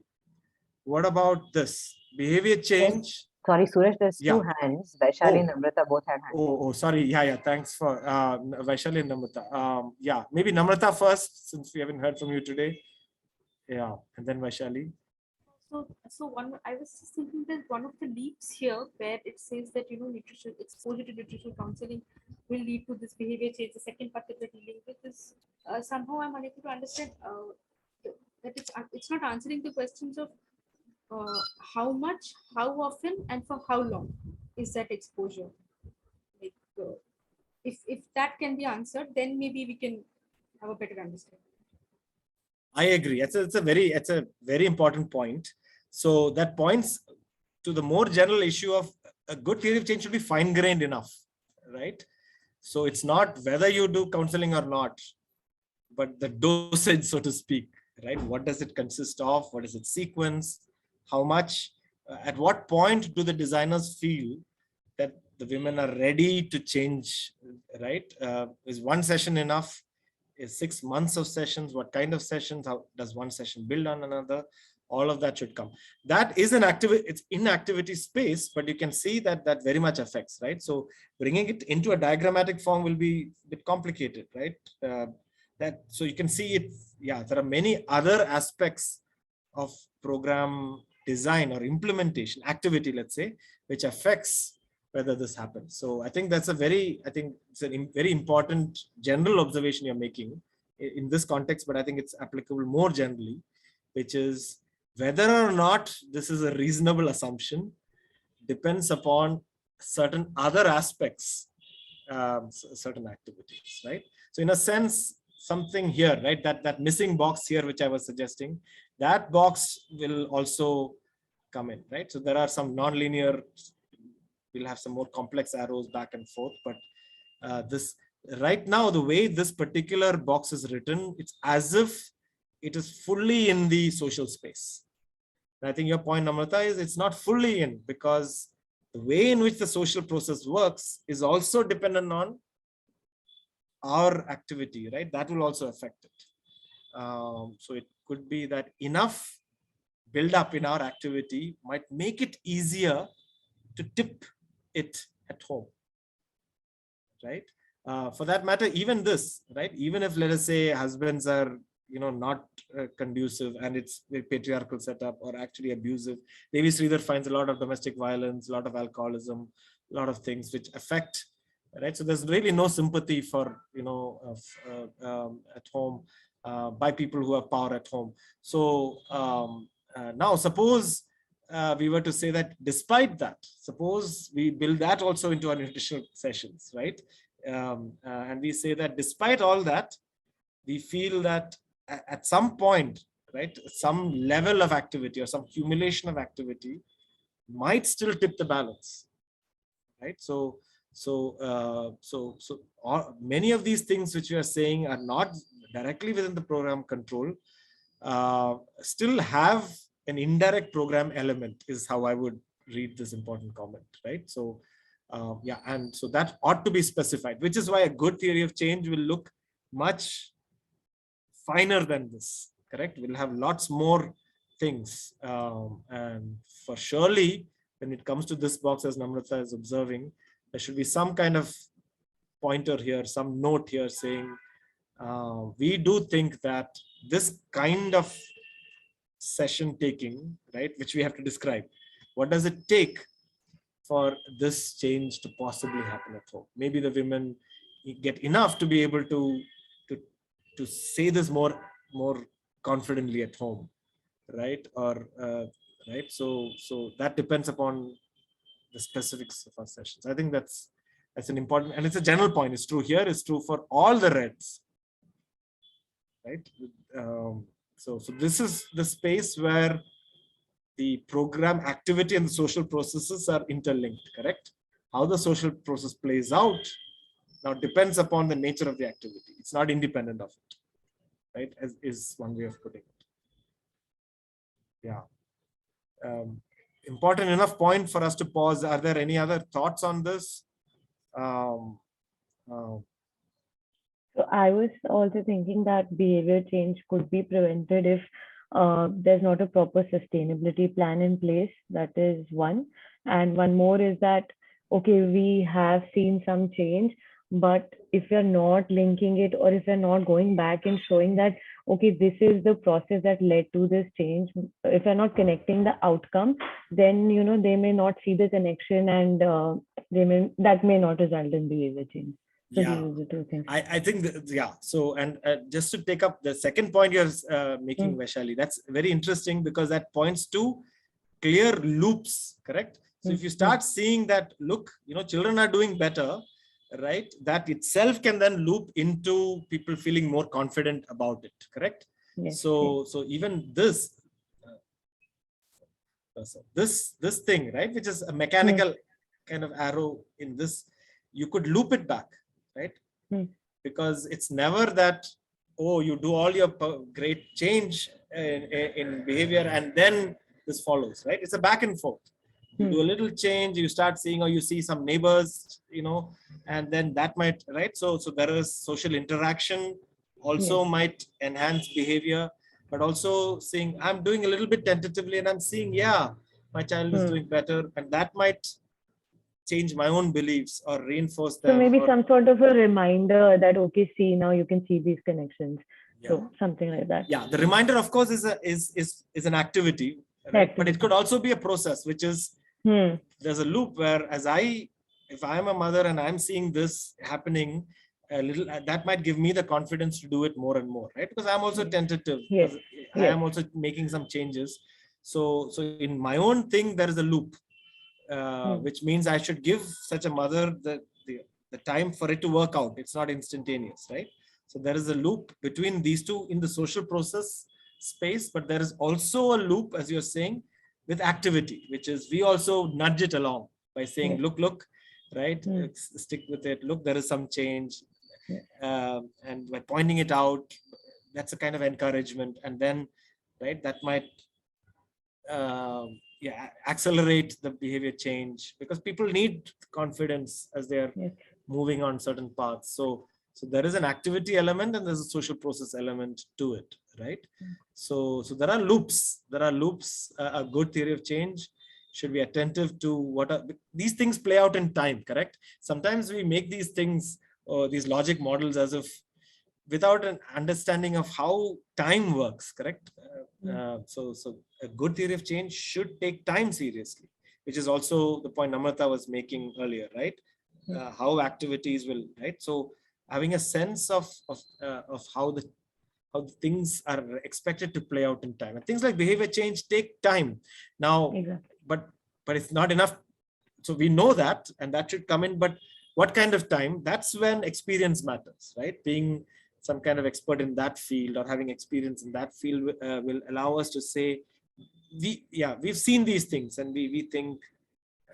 Speaker 1: What about this? Behavior change.
Speaker 7: Sorry, Suresh, there's
Speaker 1: Yeah.
Speaker 7: two hands. Vaishali and Namrata both had hands.
Speaker 1: Oh, sorry. Yeah. Thanks for Vaishali and Namrata. Yeah, maybe Namrata first, since we haven't heard from you today. Yeah, and then Vaishali.
Speaker 3: So I was just thinking that one of the leaps here where it says that, nutrition exposure to nutritional counseling will lead to this behavior change. The second part that we're dealing with is somehow I'm unable to understand that it's not answering the questions of how much, how often, and for how long is that exposure. Like, if that can be answered, then maybe we can have a better understanding.
Speaker 1: I agree. It's a very important point. So that points to the more general issue of a good theory of change should be fine-grained enough, right? So it's not whether you do counseling or not, but the dosage, so to speak, right? What does it consist of? What is its sequence? How much? At what point do the designers feel that the women are ready to change, right? Is one session enough? Is 6 months of sessions? What kind of sessions? How does one session build on another? All of that should come. That is an activity, it's inactivity space, but you can see that very much affects, right? So bringing it into a diagrammatic form will be a bit complicated, right? So you can see it. Yeah, there are many other aspects of program design or implementation activity, let's say, which affects whether this happens. So I think it's a very important general observation you're making in this context, but I think it's applicable more generally, which is whether or not this is a reasonable assumption depends upon certain other aspects, certain activities, right? So in a sense, something here, right, that missing box here, which I was suggesting, that box will also come in, right? So there are some nonlinear, we'll have some more complex arrows back and forth, but this right now, the way this particular box is written, it's as if it is fully in the social space. And I think your point, Namrata, is it's not fully in, because the way in which the social process works is also dependent on our activity, right? That will also affect it. So it could be that enough build up in our activity might make it easier to tip it at home, right? For that matter, even this, right? Even if, let us say, husbands are, not conducive and it's a patriarchal setup or actually abusive. Devi Sridhar finds a lot of domestic violence, a lot of alcoholism, a lot of things which affect, right? So there's really no sympathy for, at home. by people who have power at home. So now suppose we were to say that despite that, suppose we build that also into our nutritional sessions, right? And we say that despite all that, we feel that at some point, right, some level of activity or some accumulation of activity might still tip the balance, right? So many of these things which we are saying are not directly within the program control, still have an indirect program element, is how I would read this important comment, right? So yeah, and so that ought to be specified, which is why a good theory of change will look much finer than this, correct? We'll have lots more things, and for surely when it comes to this box, as Namrata is observing, there should be some kind of pointer here, some note here saying, we do think that this kind of session taking, right, which we have to describe, what does it take for this change to possibly happen at home? Maybe the women get enough to be able to say this more confidently at home, right? Or right, so that depends upon the specifics of our sessions. I think that's an important, and it's a general point. It's true here, it's true for all the reds, right? So this is the space where the program activity and the social processes are interlinked, correct? How the social process plays out now depends upon the nature of the activity. It's not independent of it, right? As is one way of putting it. Yeah. Important enough point for us to pause. Are there any other thoughts on this?
Speaker 2: So I was also thinking that behavior change could be prevented if there's not a proper sustainability plan in place. That is one. And one more is that, okay, we have seen some change, but if you're not linking it, or if you're not going back and showing that, okay, this is the process that led to this change, if you're not connecting the outcome, then, you know, they may not see the connection, and that may not result in behavior change. So
Speaker 1: Yeah,
Speaker 2: these are the two things.
Speaker 1: I think that, yeah. So, and just to take up the second point you're making, Vaishali, that's very interesting, because that points to clear loops, correct? So if you start seeing that, look, you know, children are doing better, right? That itself can then loop into people feeling more confident about it, correct?
Speaker 2: Yes,
Speaker 1: So even this, this thing, right, which is a mechanical kind of arrow in this, you could loop it back, right? Because it's never that, oh, you do all your great change in behavior and then this follows, right? It's a back and forth. You do a little change, you start seeing, or you see some neighbors, you know, and then that might, right? So there is social interaction also might enhance behavior, but also saying, I'm doing a little bit tentatively and I'm seeing, yeah, my child is doing better, and that might change my own beliefs or reinforce them.
Speaker 2: So maybe
Speaker 1: or,
Speaker 2: some sort of a reminder that, okay, see, now you can see these connections.
Speaker 1: Yeah.
Speaker 2: So something like that.
Speaker 1: Yeah, the reminder, of course, is an activity, right? But it could also be a process, which is there's a loop where, if I'm a mother and I'm seeing this happening a little, that might give me the confidence to do it more and more, right? Because I'm also tentative.
Speaker 2: Yes.
Speaker 1: I am also making some changes. So in my own thing, there is a loop, which means I should give such a mother the time for it to work out. It's not instantaneous, right? So there is a loop between these two in the social process space, but there is also a loop, as you're saying, with activity, which is we also nudge it along by saying, look, right? Stick with it. Look, there is some change. And by pointing it out, that's a kind of encouragement. And then, right, that might accelerate the behavior change, because people need confidence as they're moving on certain paths. So there is an activity element and there's a social process element to it, right? So there are loops. A good theory of change should be attentive to what are these things play out in time, correct? Sometimes we make these things or these logic models as if without an understanding of how time works, correct? So a good theory of change should take time seriously, which is also the point Namrata was making earlier, right? How activities will, right? So having a sense of how the how things are expected to play out in time. And things like behavior change take time. Now,
Speaker 2: Exactly.
Speaker 1: but it's not enough. So we know that, and that should come in, but what kind of time? That's when experience matters, right? Being some kind of expert in that field or having experience in that field will allow us to say, we've seen these things and we think,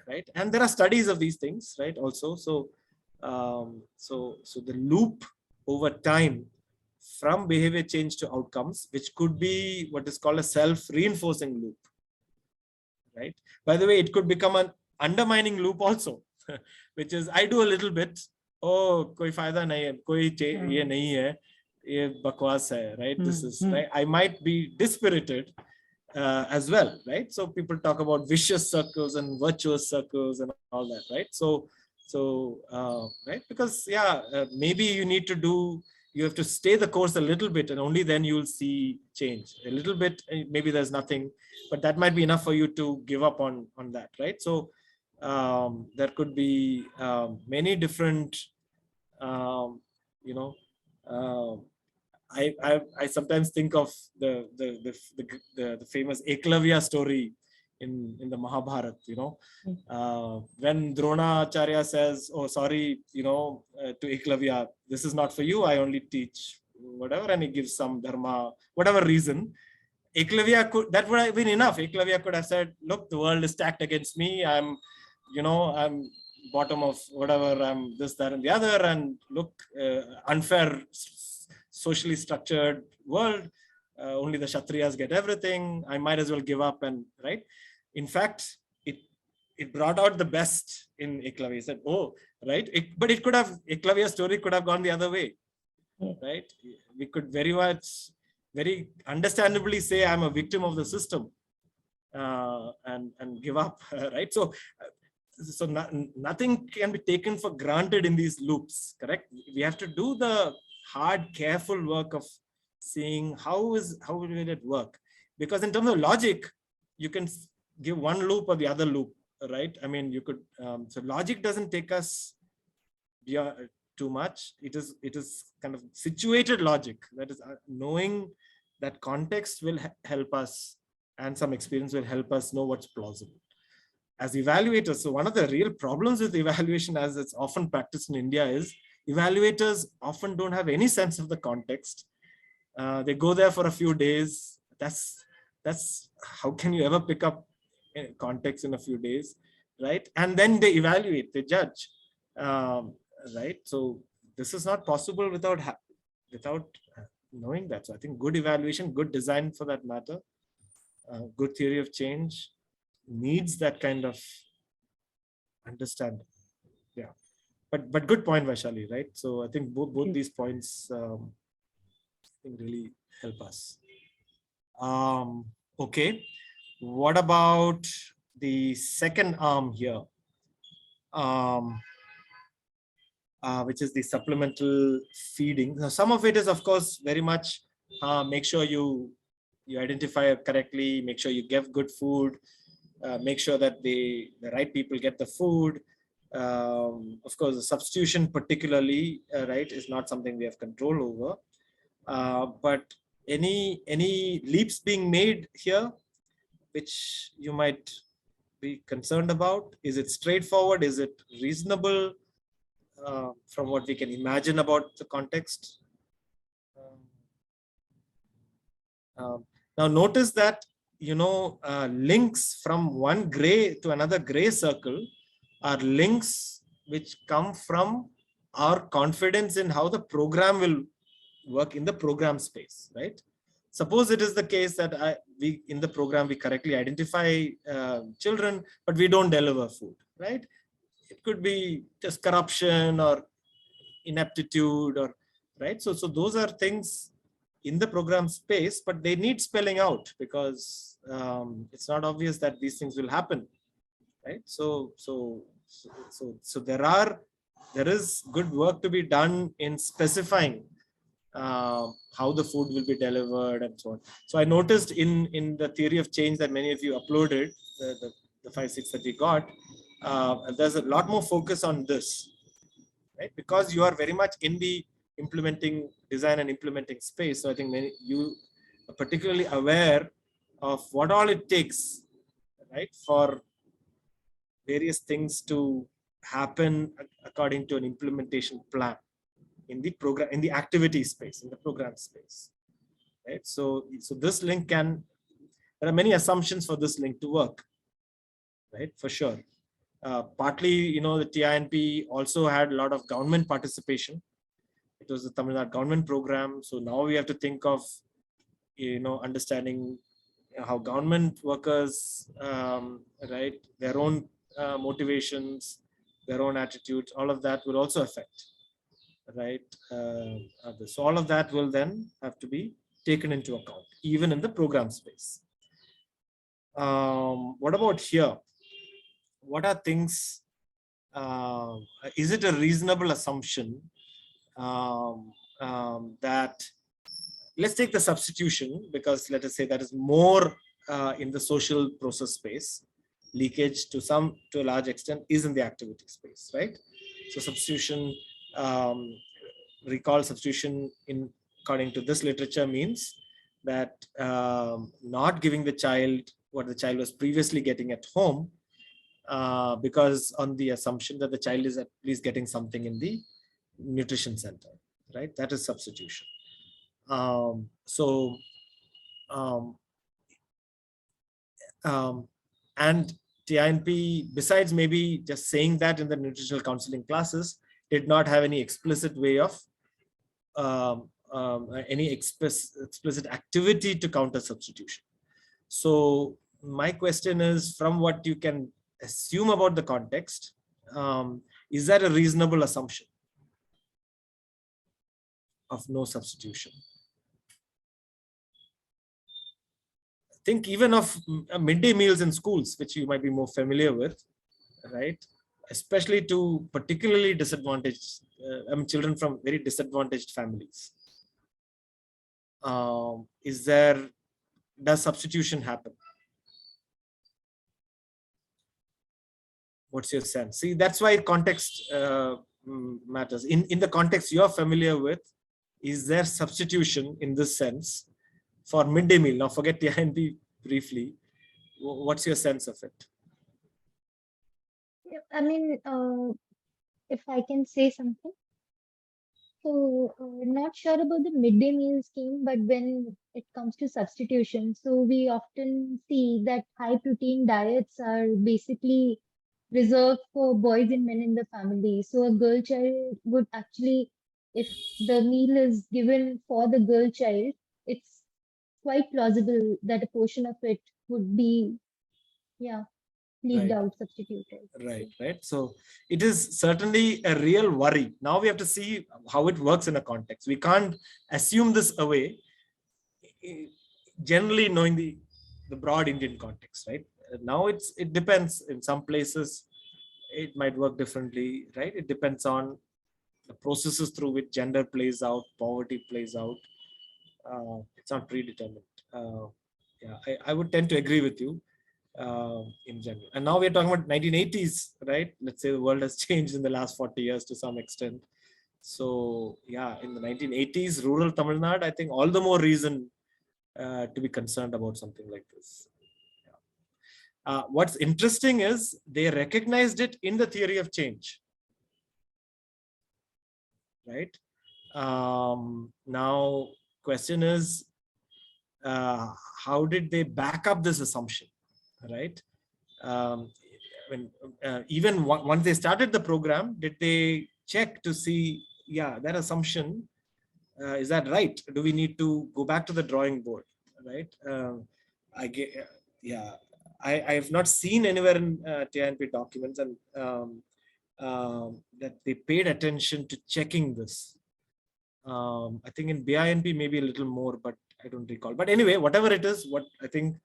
Speaker 1: right? And there are studies of these things, right? Also, so the loop over time from behavior change to outcomes, which could be what is called a self-reinforcing loop, right? By the way, it could become an undermining loop also, which is I do a little bit, oh, koi fayda nahi hai, koi ye nahi hai, ye bakwas hai, right? This is right. I might be dispirited as well, right? So people talk about vicious circles and virtuous circles and all that, right? So right, because maybe you have to stay the course a little bit, and only then you'll see change. A little bit, maybe there's nothing, but that might be enough for you to give up on that, right? So there could be many different, I sometimes think of the famous Eklavya story in the Mahabharata, when Dronacharya says, oh, sorry, to Eklavya, this is not for you, I only teach whatever, and he gives some dharma, whatever reason. Eklavya that would have been enough. Eklavya could have said, look, the world is stacked against me, I'm bottom of whatever, I'm this, that, and the other, and look, unfair, socially structured world, only the Kshatriyas get everything, I might as well give up, and right. In fact, it brought out the best in Eklavya. He said, oh, right, but it could have, Eklavya's story could have gone the other way, right? We could very understandably say, I'm a victim of the system, and give up, right? So nothing can be taken for granted in these loops, correct? We have to do the hard, careful work of seeing how will it work, because in terms of logic, you can give one loop or the other loop, right? I mean, you could so logic doesn't take us beyond too much. It is kind of situated logic, that is knowing that context will help us, and some experience will help us know what's plausible. As evaluators, so one of the real problems with evaluation, as it's often practiced in India, is evaluators often don't have any sense of the context. They go there for a few days. That's how can you ever pick up context in a few days, right? And then they evaluate, they judge, right? So this is not possible without knowing that. So I think good evaluation, good design for that matter, good theory of change needs that kind of understanding. Yeah, but good point, Vaishali, right? So I think both these points I think really help us. Okay, what about the second arm here, which is the supplemental feeding? Now, some of it is, of course, very much make sure you identify correctly, make sure you give good food, make sure that the right people get the food. Of course, the substitution particularly, right, is not something we have control over. But any leaps being made here, which you might be concerned about? Is it straightforward? Is it reasonable from what we can imagine about the context? Now notice that, links from one gray to another gray circle are links which come from our confidence in how the program will work in the program space, right? Suppose it is the case that in the program we correctly identify children, but we don't deliver food, right? It could be just corruption or ineptitude, or right. So those are things in the program space, but they need spelling out, because it's not obvious that these things will happen, right? So there is good work to be done in specifying how the food will be delivered and so on. So I noticed in the theory of change that many of you uploaded, the 5-6 that we got, there's a lot more focus on this, right? Because you are very much in the implementing design and implementing space. So I think you are particularly aware of what all it takes, right, for various things to happen according to an implementation plan in the program, in the activity space, in the program space, right? So this link there are many assumptions for this link to work, right? For sure. Partly, the TINP also had a lot of government participation. It was the Tamil Nadu government program. So now we have to think of, understanding how government workers, right, their own motivations, their own attitudes, all of that will also affect, right, others. So all of that will then have to be taken into account, even in the program space. What about here? What are things, is it a reasonable assumption that, let's take the substitution, because let us say that is more in the social process space. Leakage to a large extent is in the activity space, right? So substitution, recall substitution according to this literature means that not giving the child what the child was previously getting at home, because on the assumption that the child is at least getting something in the nutrition center, right? That is substitution. And TINP, besides maybe just saying that in the nutritional counseling classes, did not have any explicit way of any explicit activity to counter substitution. So my question is, from what you can assume about the context, is that a reasonable assumption of no substitution? Think even of midday meals in schools, which you might be more familiar with, right? Especially to particularly disadvantaged, children from very disadvantaged families. Does substitution happen? What's your sense? See, that's why context matters. In the context you're familiar with, is there substitution in this sense for midday meal? Now forget the INP briefly. What's your sense of it?
Speaker 5: I mean, if I can say something. So, not sure about the midday meal scheme, but when it comes to substitution, so we often see that high protein diets are basically reserved for boys and men in the family. So, a girl child would actually, if the meal is given for the girl child, it's quite plausible that a portion of it would be, leaked
Speaker 1: Right.
Speaker 5: out, substituted.
Speaker 1: Right. So it is certainly a real worry. Now we have to see how it works in a context. We can't assume this away, generally knowing the broad Indian context, right? Now it depends. In some places it might work differently, right? It depends on the processes through which gender plays out, poverty plays out. It's not predetermined. I would tend to agree with you in general. And now we're talking about 1980s, right? Let's say the world has changed in the last 40 years to some extent. So yeah, in the 1980s, rural Tamil Nadu, I think all the more reason to be concerned about something like this. What's interesting is they recognized it in the theory of change, right? Now, question is, how did they back up this assumption, right? Even once they started the program, did they check to see, that assumption, is that right? Do we need to go back to the drawing board, right? I have not seen anywhere in TINP documents and that they paid attention to checking this. I think in BINP maybe a little more, but I don't recall. But anyway, whatever it is, what I think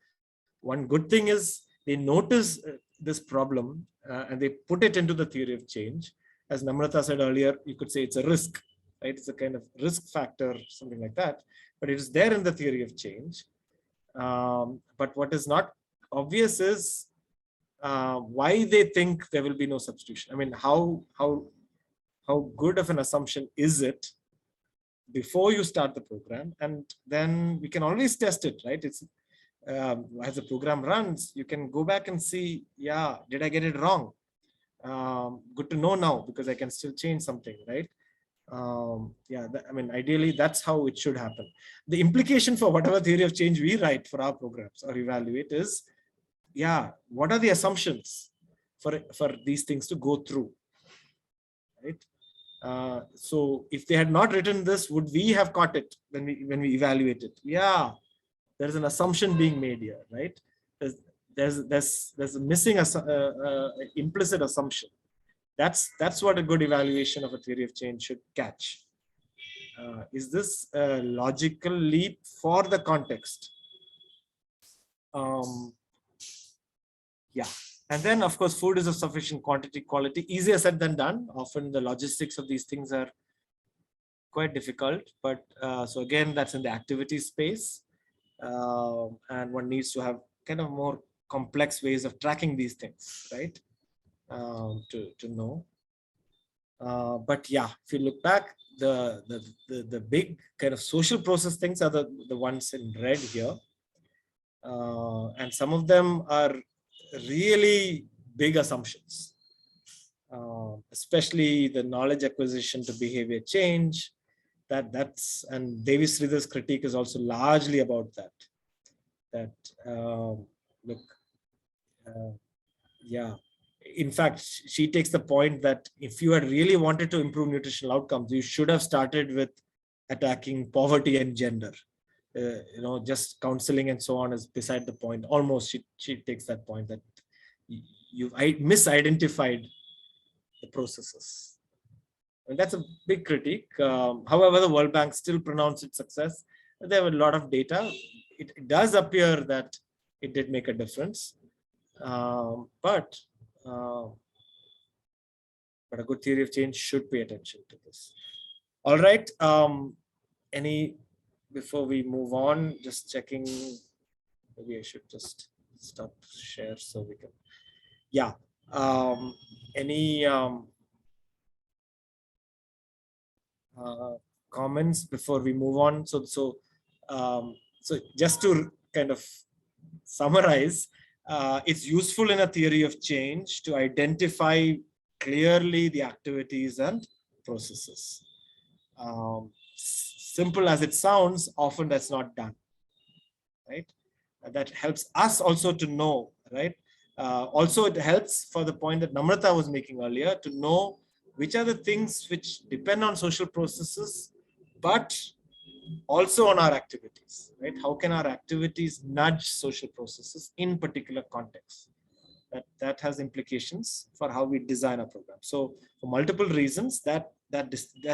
Speaker 1: one good thing is they notice this problem and they put it into the theory of change. As Namrata said earlier, you could say it's a risk, right? It's a kind of risk factor, something like that. But it is there in the theory of change. But what is not obvious is why they think there will be no substitution. I mean, how good of an assumption is it before you start the program, and then we can always test it, right? It's as the program runs, you can go back and see, yeah, did I get it wrong? Good to know now, because I can still change something, right? Yeah, I mean, ideally, that's how it should happen. The implication for whatever theory of change we write for our programs or evaluate is, yeah, what are the assumptions for these things to go through, right? So if they had not written this, would we have caught it when we evaluate it? Yeah, there's an assumption being made here, right? There's a missing implicit assumption. That's what a good evaluation of a theory of change should catch. Is this a logical leap for the context? Yeah. And then, of course, food is of sufficient quantity, quality. Easier said than done. Often the logistics of these things are quite difficult. But so again, that's in the activity space. And one needs to have kind of more complex ways of tracking these things, right? To know. But yeah, if you look back, the big kind of social process things are the ones in red here. And some of them are really big assumptions, especially the knowledge acquisition to behavior change. That's and Davis Sridhar's critique is also largely about that. Look, yeah. In fact, she takes the point that if you had really wanted to improve nutritional outcomes, you should have started with attacking poverty and gender. Just counseling and so on is beside the point. Almost, she takes that point that you've misidentified the processes. And that's a big critique. However, the World Bank still pronounced it success. There were a lot of data. It does appear that it did make a difference. But a good theory of change should pay attention to this. All right. Before we move on, just checking, maybe I should just stop share so we can, yeah. Any comments before we move on? So just to kind of summarize, it's useful in a theory of change to identify clearly the activities and processes. Simple as it sounds, often that's not done, right? That helps us also to know, right? Also, it helps for the point that Namrata was making earlier, to know which are the things which depend on social processes, but also on our activities, right? How can our activities nudge social processes in particular contexts? That has implications for how we design our program. So for multiple reasons, that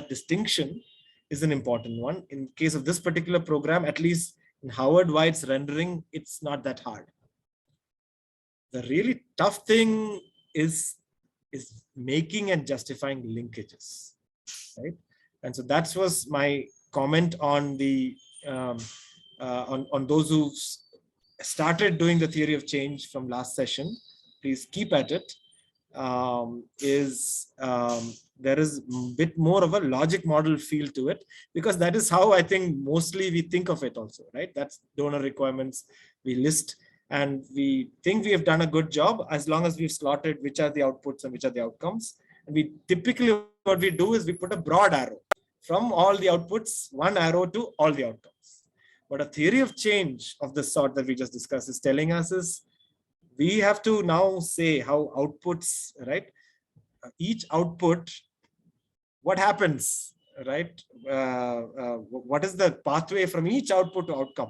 Speaker 1: distinction is an important one. In case of this particular program, at least in Howard White's rendering, it's not that hard. The really tough thing is making and justifying linkages, right? And so that was my comment on the on those who started doing the theory of change from last session. Please keep at it. There is a bit more of a logic model feel to it, because that is how I think mostly we think of it also, right? That's donor requirements we list, and we think we have done a good job as long as we've slotted which are the outputs and which are the outcomes. And we typically, what we do is we put a broad arrow from all the outputs, one arrow to all the outcomes. But a theory of change of the sort that we just discussed is telling us is we have to now say how outputs, right? Each output, what happens, right? What is the pathway from each output to outcome?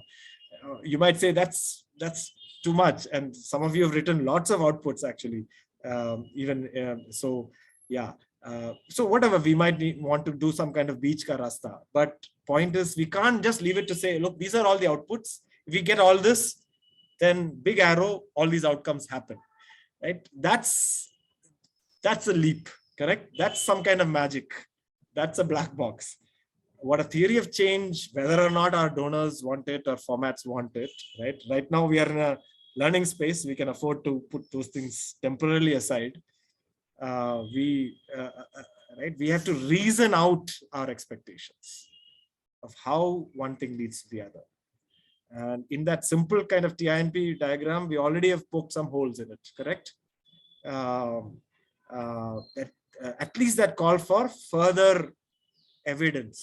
Speaker 1: You might say that's too much, and some of you have written lots of outputs actually. So yeah. So whatever, we might want to do some kind of beach ka rasta, but point is we can't just leave it to say, look, these are all the outputs. If we get all this, then big arrow, all these outcomes happen, right? That's a leap, correct? That's some kind of magic. That's a black box. What a theory of change, whether or not our donors want it or formats want it, right? Right now we are in a learning space. We can afford to put those things temporarily aside. Right? We have to reason out our expectations. of how one thing leads to the other. And in that simple kind of TINP diagram, we already have poked some holes in it, correct? At least that call for further evidence.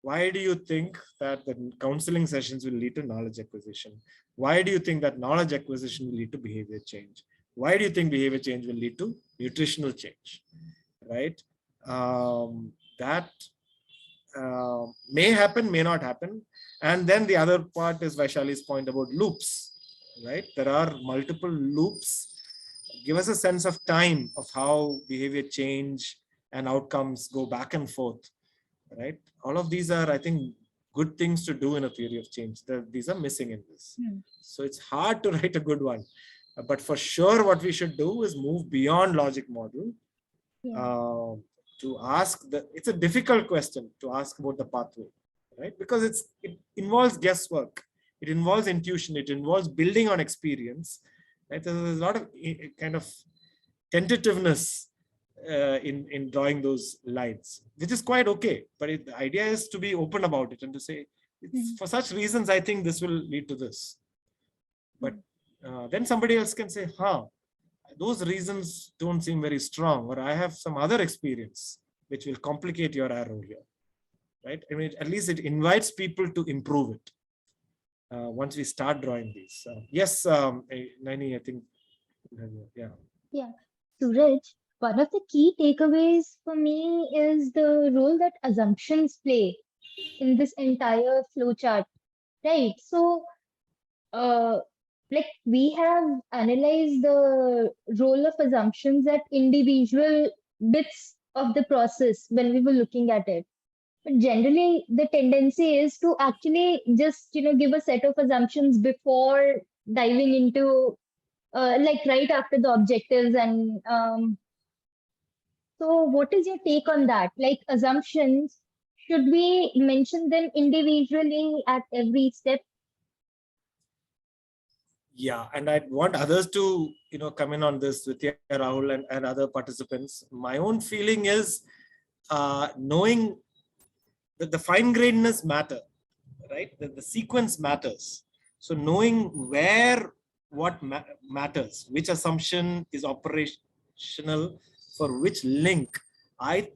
Speaker 1: Why do you think that the counseling sessions will lead to knowledge acquisition? Why do you think that knowledge acquisition will lead to behavior change? Why do you think behavior change will lead to nutritional change? Right? That may happen, may not happen. And then the other part is Vaishali's point about loops, right? There are multiple loops. Give us a sense of time of how behavior change and outcomes go back and forth, right? All of these are, I think, good things to do in a theory of change. These are missing in this. So it's hard to write a good one. But for sure, what we should do is move beyond logic model to ask it's a difficult question to ask about the pathway, right? Because it involves guesswork, it involves intuition, it involves building on experience, right? There's a lot of kind of tentativeness in drawing those lines, which is quite okay. But the idea is to be open about it and to say, for such reasons, I think this will lead to this. But then somebody else can say, those reasons don't seem very strong, or I have some other experience which will complicate your arrow here, right? I mean, at least it invites people to improve it once we start drawing these. Yes, Naini, I think,
Speaker 5: Yeah, Suraj, one of the key takeaways for me is the role that assumptions play in this entire flowchart, right? So, like we have analyzed the role of assumptions at individual bits of the process when we were looking at it. But generally, the tendency is to actually just, give a set of assumptions before diving into, like right after the objectives. And so what is your take on that? Like assumptions, should we mention them individually at every step?
Speaker 1: Yeah, and I want others to, come in on this with Rahul and other participants. My own feeling is knowing that the fine-grainedness matter, right? The sequence matters. So knowing where what matters, which assumption is operational for which link, I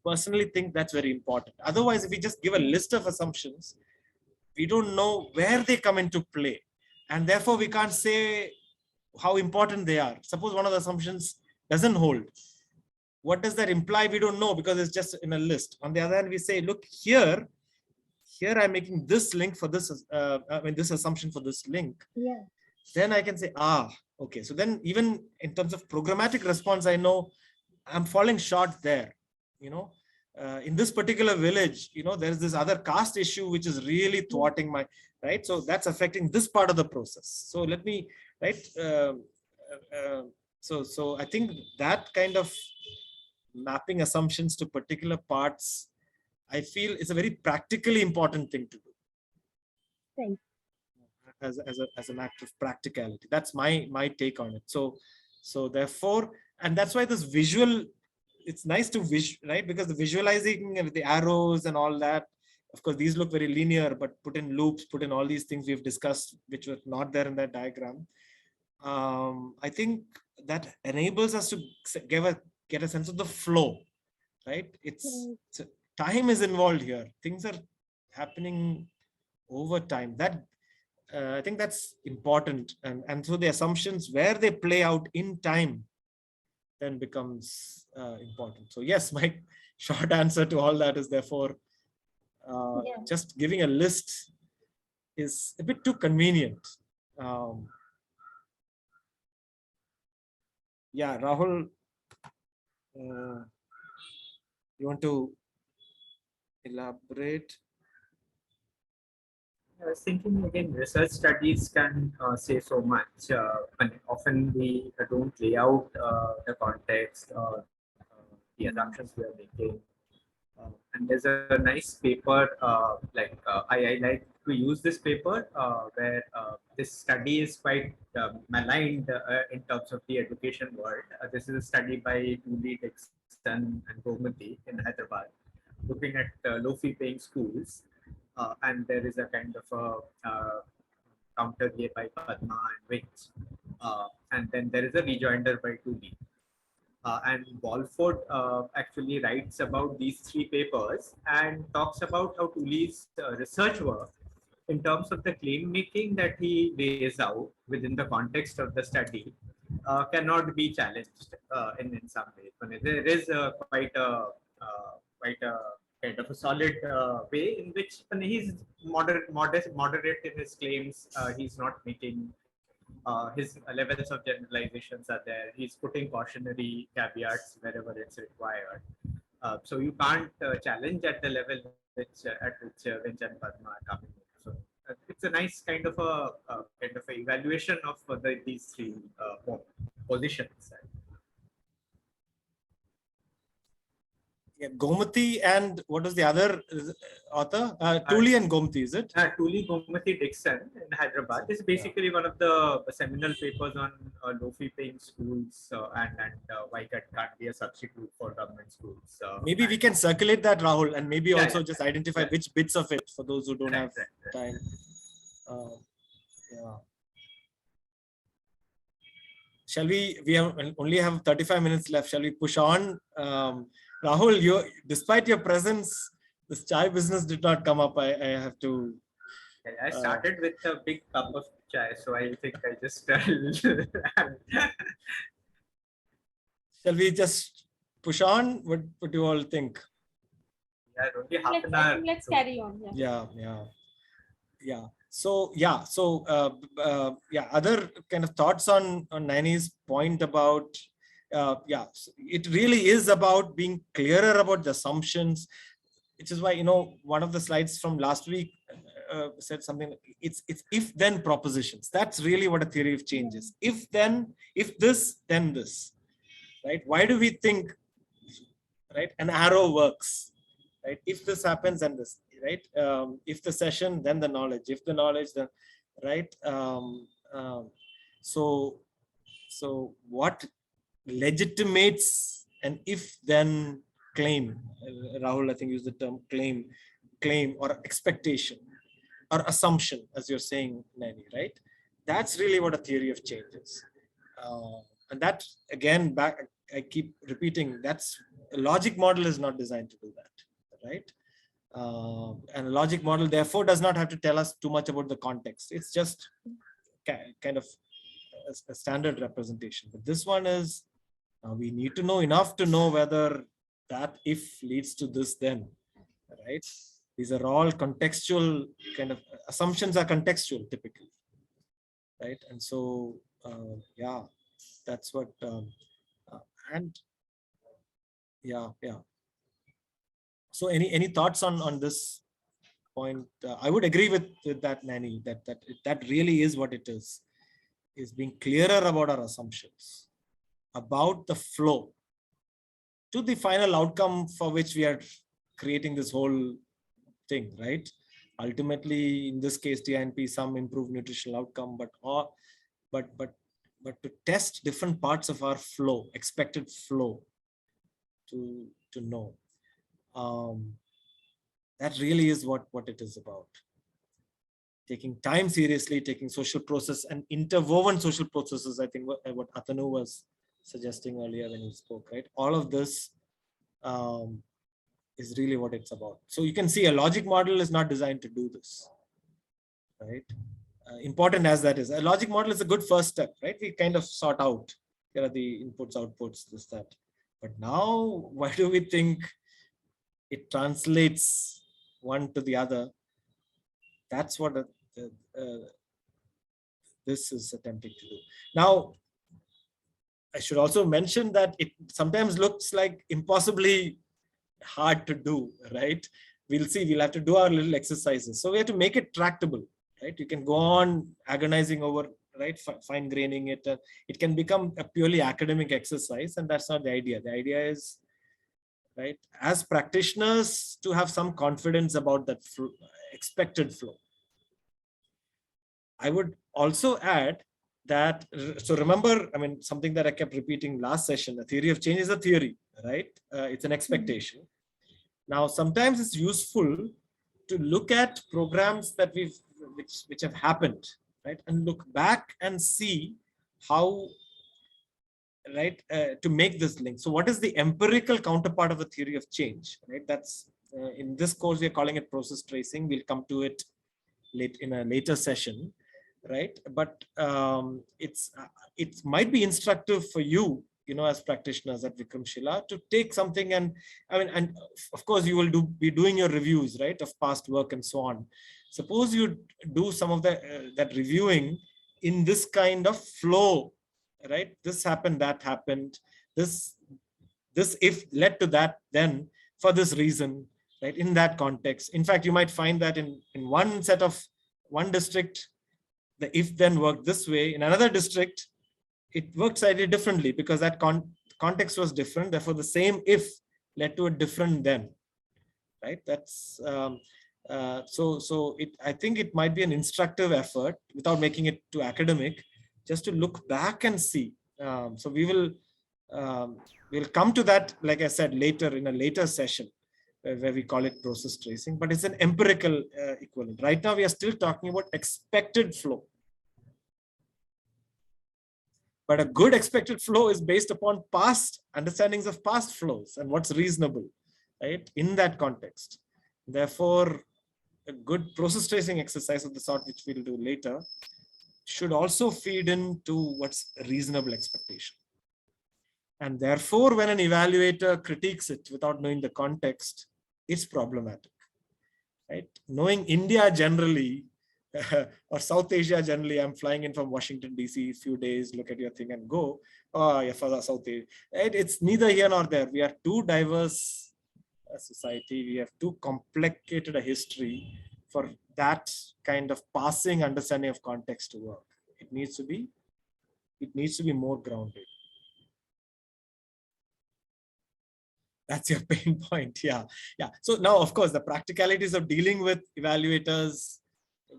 Speaker 1: personally think that's very important. Otherwise, if we just give a list of assumptions, we don't know where they come into play. And therefore, we can't say how important they are. Suppose one of the assumptions doesn't hold. What does that imply? We don't know, because it's just in a list. On the other hand, we say, look, here I'm making this link for this, this assumption for this link.
Speaker 5: Yeah.
Speaker 1: Then I can say, okay. So then even in terms of programmatic response, I know I'm falling short there. In this particular village, there's this other caste issue which is really thwarting my, right? So that's affecting this part of the process. So let me, right? So I think that kind of mapping assumptions to particular parts, I feel is a very practically important thing to do.
Speaker 5: Right.
Speaker 1: As an act of practicality. That's my take on it. So therefore, and that's why this visual, it's nice to right? Because the visualizing with the arrows and all that, of course, these look very linear, but put in loops, put in all these things we've discussed, which were not there in that diagram. I think that enables us to get a sense of the flow, right? So time is involved here. Things are happening over time. That I think that's important. And so the assumptions where they play out in time then becomes important. So yes, my short answer to all that is therefore just giving a list is a bit too convenient. Yeah, Rahul, you want to elaborate?
Speaker 8: I was thinking again, research studies can say so much. And often we don't lay out the context or the assumptions we are making. And there's a nice paper, I like to use this paper where this study is quite maligned in terms of the education world. This is a study by Dooley, Dixon, and Gomati in Hyderabad, looking at low fee paying schools, and there is a kind of a counter here by Padma and Wings, and then there is a rejoinder by Tooley. And Walford actually writes about these three papers and talks about how Tooley's research work in terms of the claim making that he lays out within the context of the study cannot be challenged in some ways. I mean, there is quite a kind of a solid way in which he's moderate in his claims. He's not making his levels of generalizations are there. He's putting cautionary caveats wherever it's required. So you can't challenge at the level at which Vinch and Padma are coming in. So it's a nice kind of a evaluation of these three positions.
Speaker 1: Yeah, Gomati and what was the other author? Tooley and Gomati, is it?
Speaker 8: Tooley, Gomati, Dixon in Hyderabad is basically one of the seminal papers on low fee paying schools and why that can't be a substitute for government schools.
Speaker 1: Maybe we can circulate that, Rahul, and maybe
Speaker 8: Yeah,
Speaker 1: also
Speaker 8: yeah,
Speaker 1: just identify which bits of it for those who don't
Speaker 8: Right,
Speaker 1: have
Speaker 8: right.
Speaker 1: time. Yeah. Shall we only have 35 minutes left. Shall we push on? Rahul, despite your presence, this chai business did not come up. I have to.
Speaker 8: I started with a big cup of chai, so I think I just.
Speaker 1: Shall we just push on? What do you all think?
Speaker 8: Yeah, only half an
Speaker 3: I
Speaker 8: hour.
Speaker 3: think let's carry on.
Speaker 1: Yeah. So other kind of thoughts on Nani's point about it really is about being clearer about the assumptions, which is why one of the slides from last week said something. It's if then propositions. That's really what a theory of change is. If then, if this, then this, right? Why do we think, right? An arrow works, right? If this happens, then this, right? If the session, then the knowledge. If the knowledge, then, right? So what legitimates an if-then claim? Rahul, I think, used the term claim or expectation or assumption, as you're saying, Nani, right? That's really what a theory of change is. And that, again, I keep repeating, that's a logic model is not designed to do that, right? And a logic model, therefore, does not have to tell us too much about the context. It's just kind of a standard representation. But this one is, we need to know enough to know whether that if leads to this then, right? These are all contextual kind of assumptions, are contextual typically, right? And so, yeah, that's what, and yeah. So any thoughts on this point? I would agree with that, Nani, that really is what it is being clearer about our assumptions, about the flow to the final outcome for which we are creating this whole thing, right? Ultimately, in this case, TINP, some improved nutritional outcome, but to test different parts of our flow, expected flow, to know. That really is what it is about. Taking time seriously, taking social process and interwoven social processes. I think what Atanu was suggesting earlier when he spoke, right? All of this is really what it's about. So you can see a logic model is not designed to do this, right? Important as that is, a logic model is a good first step, right? We kind of sort out, here are the inputs, outputs, this, that. But now, why do we think it translates one to the other? That's what this is attempting to do. Now, I should also mention that it sometimes looks like impossibly hard to do, right? We'll see, we'll have to do our little exercises. So we have to make it tractable, right? You can go on agonizing over, right? Fine graining it. It can become a purely academic exercise, and that's not the idea. The idea is, right, as practitioners, to have some confidence about that expected flow. I would also add that, so remember, I mean, something that I kept repeating last session, the theory of change is a theory, right? It's an expectation. Now, sometimes it's useful to look at programs that which have happened, right, and look back and see how, right, to make this link. So what is the empirical counterpart of a theory of change, right? That's in this course we are calling it process tracing. We'll come to it late in a later session, right? But it might be instructive for you, as practitioners at Vikramshila, to take something and of course you will be doing your reviews, right, of past work and so on. Suppose you do some of that reviewing in this kind of flow, right? This happened, that happened, this if led to that, then for this reason, right, in that context. In fact, you might find that in one district, the if then worked this way. In another district, it worked slightly differently because that context was different. Therefore, the same if led to a different then, right? That's I think it might be an instructive effort without making it too academic, just to look back and see. So we'll come to that, like I said, later in a later session where we call it process tracing, but it's an empirical equivalent. Right now, we are still talking about expected flow. But a good expected flow is based upon past understandings of past flows and what's reasonable, right, in that context. Therefore, a good process tracing exercise of the sort which we'll do later should also feed into what's a reasonable expectation. And therefore, when an evaluator critiques it without knowing the context, it's problematic, right? Knowing India generally, or South Asia generally, I'm flying in from Washington, D.C., few days, look at your thing and go, oh, yeah, for the South Asia. Right? It's neither here nor there. We are too diverse a society. We have too complicated a history for that kind of passing understanding of context to work. It needs to be more grounded. That's your pain point. Yeah. So now, of course, the practicalities of dealing with evaluators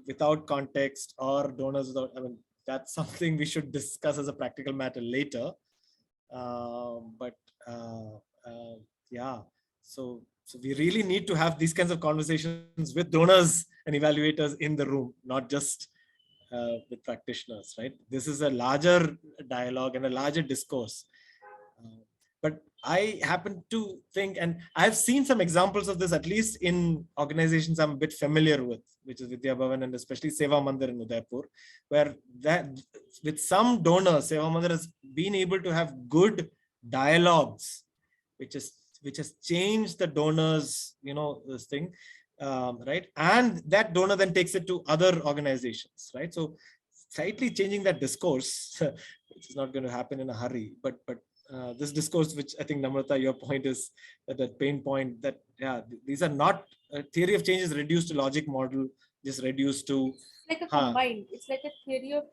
Speaker 1: without context or donors without, that's something we should discuss as a practical matter later. Yeah. So we really need to have these kinds of conversations with donors and evaluators in the room, not just with practitioners, right? This is a larger dialogue and a larger discourse. But I happen to think, and I've seen some examples of this, at least in organizations I'm a bit familiar with, which is Vidya Bhavan and especially Seva Mandir in Udaipur, where that with some donors, Seva Mandir has been able to have good dialogues, which has changed the donors, this thing, right? And that donor then takes it to other organizations, right? So slightly changing that discourse, which is not going to happen in a hurry, but this discourse, which I think, Namrata, your point is that pain point, that these are not theory of change is reduced to logic model, just reduced to
Speaker 3: like a combined. It's like a theory of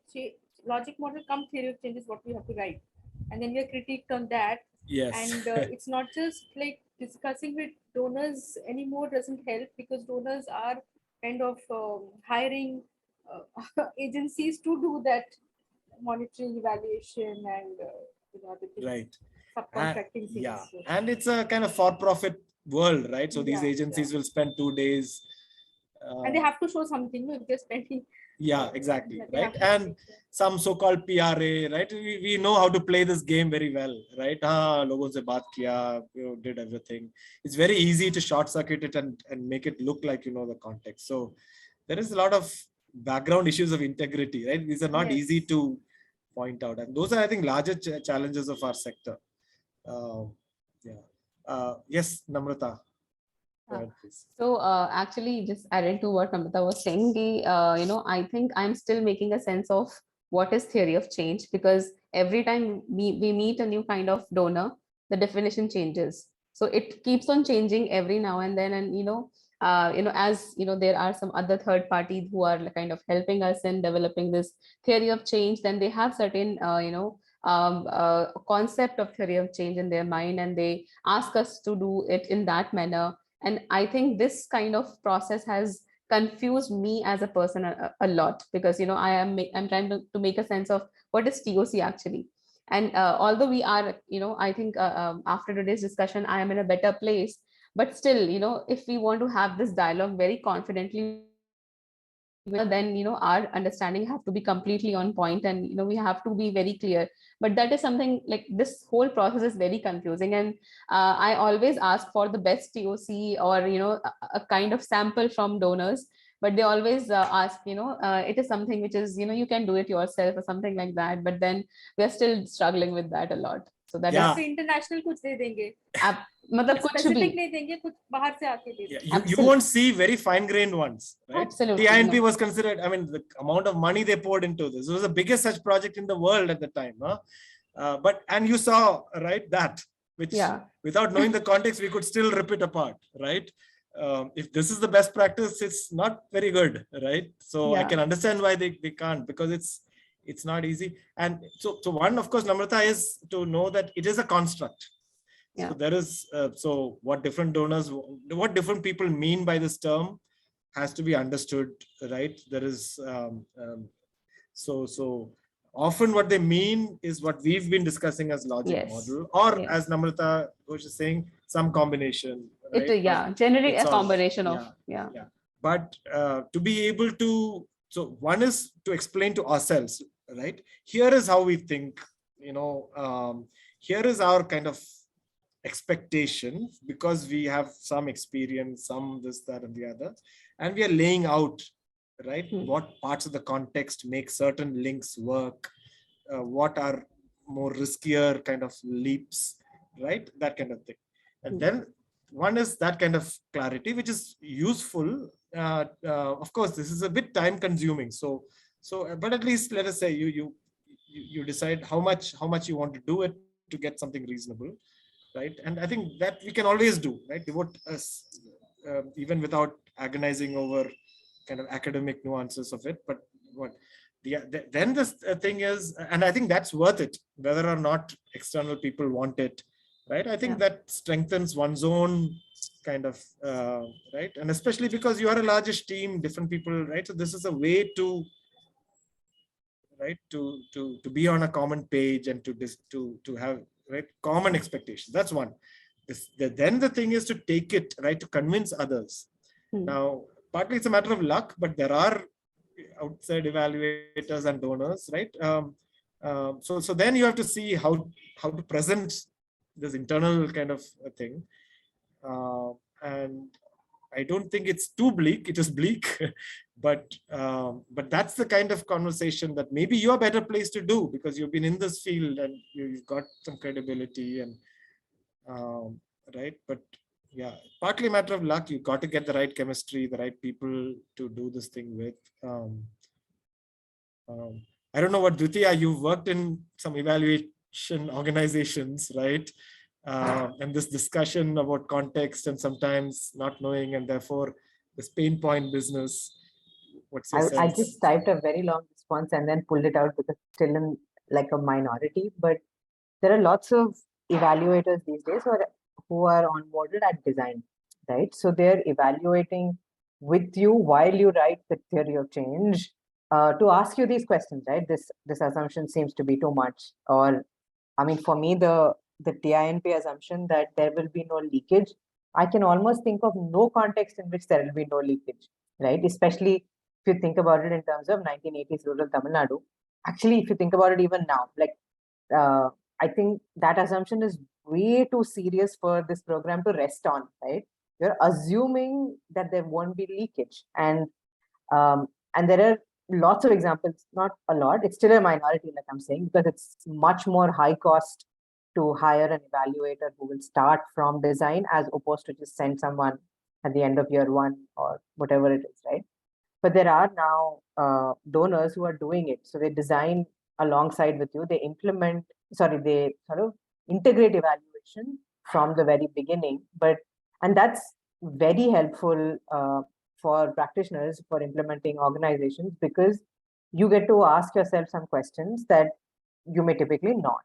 Speaker 3: logic model come theory of change is what we have to write, and then we are critiqued on that.
Speaker 1: Yes.
Speaker 3: And it's not just like discussing with donors anymore doesn't help, because donors are kind of hiring agencies to do that monitoring, evaluation, and
Speaker 1: right,
Speaker 3: subcontracting things.
Speaker 1: Yeah, and it's a kind of for-profit world, right? So these
Speaker 3: Yeah,
Speaker 1: agencies will spend 2 days,
Speaker 3: and they have to show something if they're spending.
Speaker 1: Yeah, exactly,
Speaker 3: They have
Speaker 1: right?
Speaker 3: to
Speaker 1: And
Speaker 3: make,
Speaker 1: some so-called PRA, right? We know how to play this game very well, right? Logon se baat kiya, did everything. It's very easy to short circuit it and make it look like the context. So there is a lot of background issues of integrity, right? These are not
Speaker 3: Yes.
Speaker 1: easy to point out, and those are, I think, larger challenges of our sector. Yes, Namrata. Go ahead, please.
Speaker 9: So actually, just adding to what Namrata was saying, I think I'm still making a sense of what is theory of change, because every time we meet a new kind of donor, the definition changes. So it keeps on changing every now and then, and as there are some other third parties who are kind of helping us in developing this theory of change, then they have certain concept of theory of change in their mind, and they ask us to do it in that manner. And I think this kind of process has confused me as a person a lot, because I'm trying to make a sense of what is TOC actually. And although we are, I think after today's discussion, I am in a better place. But still, if we want to have this dialogue very confidently, then our understanding have to be completely on point, and we have to be very clear. But that is something like, this whole process is very confusing, and I always ask for the best TOC, or a kind of sample from donors, but they always ask, it is something which is, you can do it yourself or something like that. But then we are still struggling with that a lot. So that
Speaker 1: Yeah.
Speaker 9: is
Speaker 3: international कुछ दे देंगे,
Speaker 9: मतलब कुछ भी
Speaker 3: specific नहीं देंगे, कुछ बाहर से आके दे देंगे.
Speaker 1: You
Speaker 9: Absolutely.
Speaker 1: won't see very fine-grained ones, right?
Speaker 9: Absolutely,
Speaker 1: TINP
Speaker 9: no.
Speaker 1: was considered, I mean, the amount of money they poured into this, it was the biggest such project in the world at the time. Huh? And you saw, right, that, which without knowing the context, we could still rip it apart, right? If this is the best practice, it's not very good, right? So I can understand why they can't, because it's not easy. And so one, of course, Namrata, is to know that it is a construct. So there is, so what different donors, what different people mean by this term has to be understood, right? There is, so often what they mean is what we've been discussing as logic model, or as Namrata was saying, some combination. Right?
Speaker 9: Generally a
Speaker 1: all,
Speaker 9: combination of,
Speaker 1: But to be able to, so one is to explain to ourselves, right? Here is how we think, here is our kind of expectation, because we have some experience, some this, that, and the other, and we are laying out, right, what parts of the context make certain links work, what are more riskier kind of leaps, right, that kind of thing. And then one is that kind of clarity, which is useful. Of course, this is a bit time consuming, so but at least let us say you decide how much you want to do it to get something reasonable, right? And I think that we can always do, right? Devote us, even without agonizing over kind of academic nuances of it. But then this thing is, and I think that's worth it, whether or not external people want it, right? I think that strengthens one's own kind of, right? And especially because you are a largish team, different people, right? So this is a way to, right, to be on a common page and to have, right, common expectations. That's one. Then the thing is to take it, right, to convince others. Now, partly it's a matter of luck, but there are outside evaluators and donors, right? So then you have to see how to present this internal kind of thing. And I don't think it's too bleak. It is bleak, but that's the kind of conversation that maybe you're better placed to do, because you've been in this field and you've got some credibility, and right. But yeah, partly a matter of luck. You've got to get the right chemistry, the right people to do this thing with. I don't know what, Dutiya, you've worked in some evaluation organizations, right? And this discussion about context and sometimes not knowing, and therefore this pain point business. What's your sense?
Speaker 7: I just typed a very long response and then pulled it out because it's still in like a minority. But there are lots of evaluators these days who are onboarded at design, right? So they're evaluating with you while you write the theory of change, to ask you these questions, right? This assumption seems to be too much, or I mean, for me, the TINP assumption that there will be no leakage, I can almost think of no context in which there will be no leakage, right? Especially if you think about it in terms of 1980s rural Tamil Nadu. Actually, if you think about it even now, like, I think that assumption is way too serious for this program to rest on, right? You're assuming that there won't be leakage. And there are lots of examples, not a lot, it's still a minority, like I'm saying, because it's much more high cost to hire an evaluator who will start from design as opposed to just send someone at the end of year one or whatever it is, right? But there are now donors who are doing it. So they design alongside with you, they sort of integrate evaluation from the very beginning. And that's very helpful for practitioners, for implementing organizations, because you get to ask yourself some questions that you may typically not,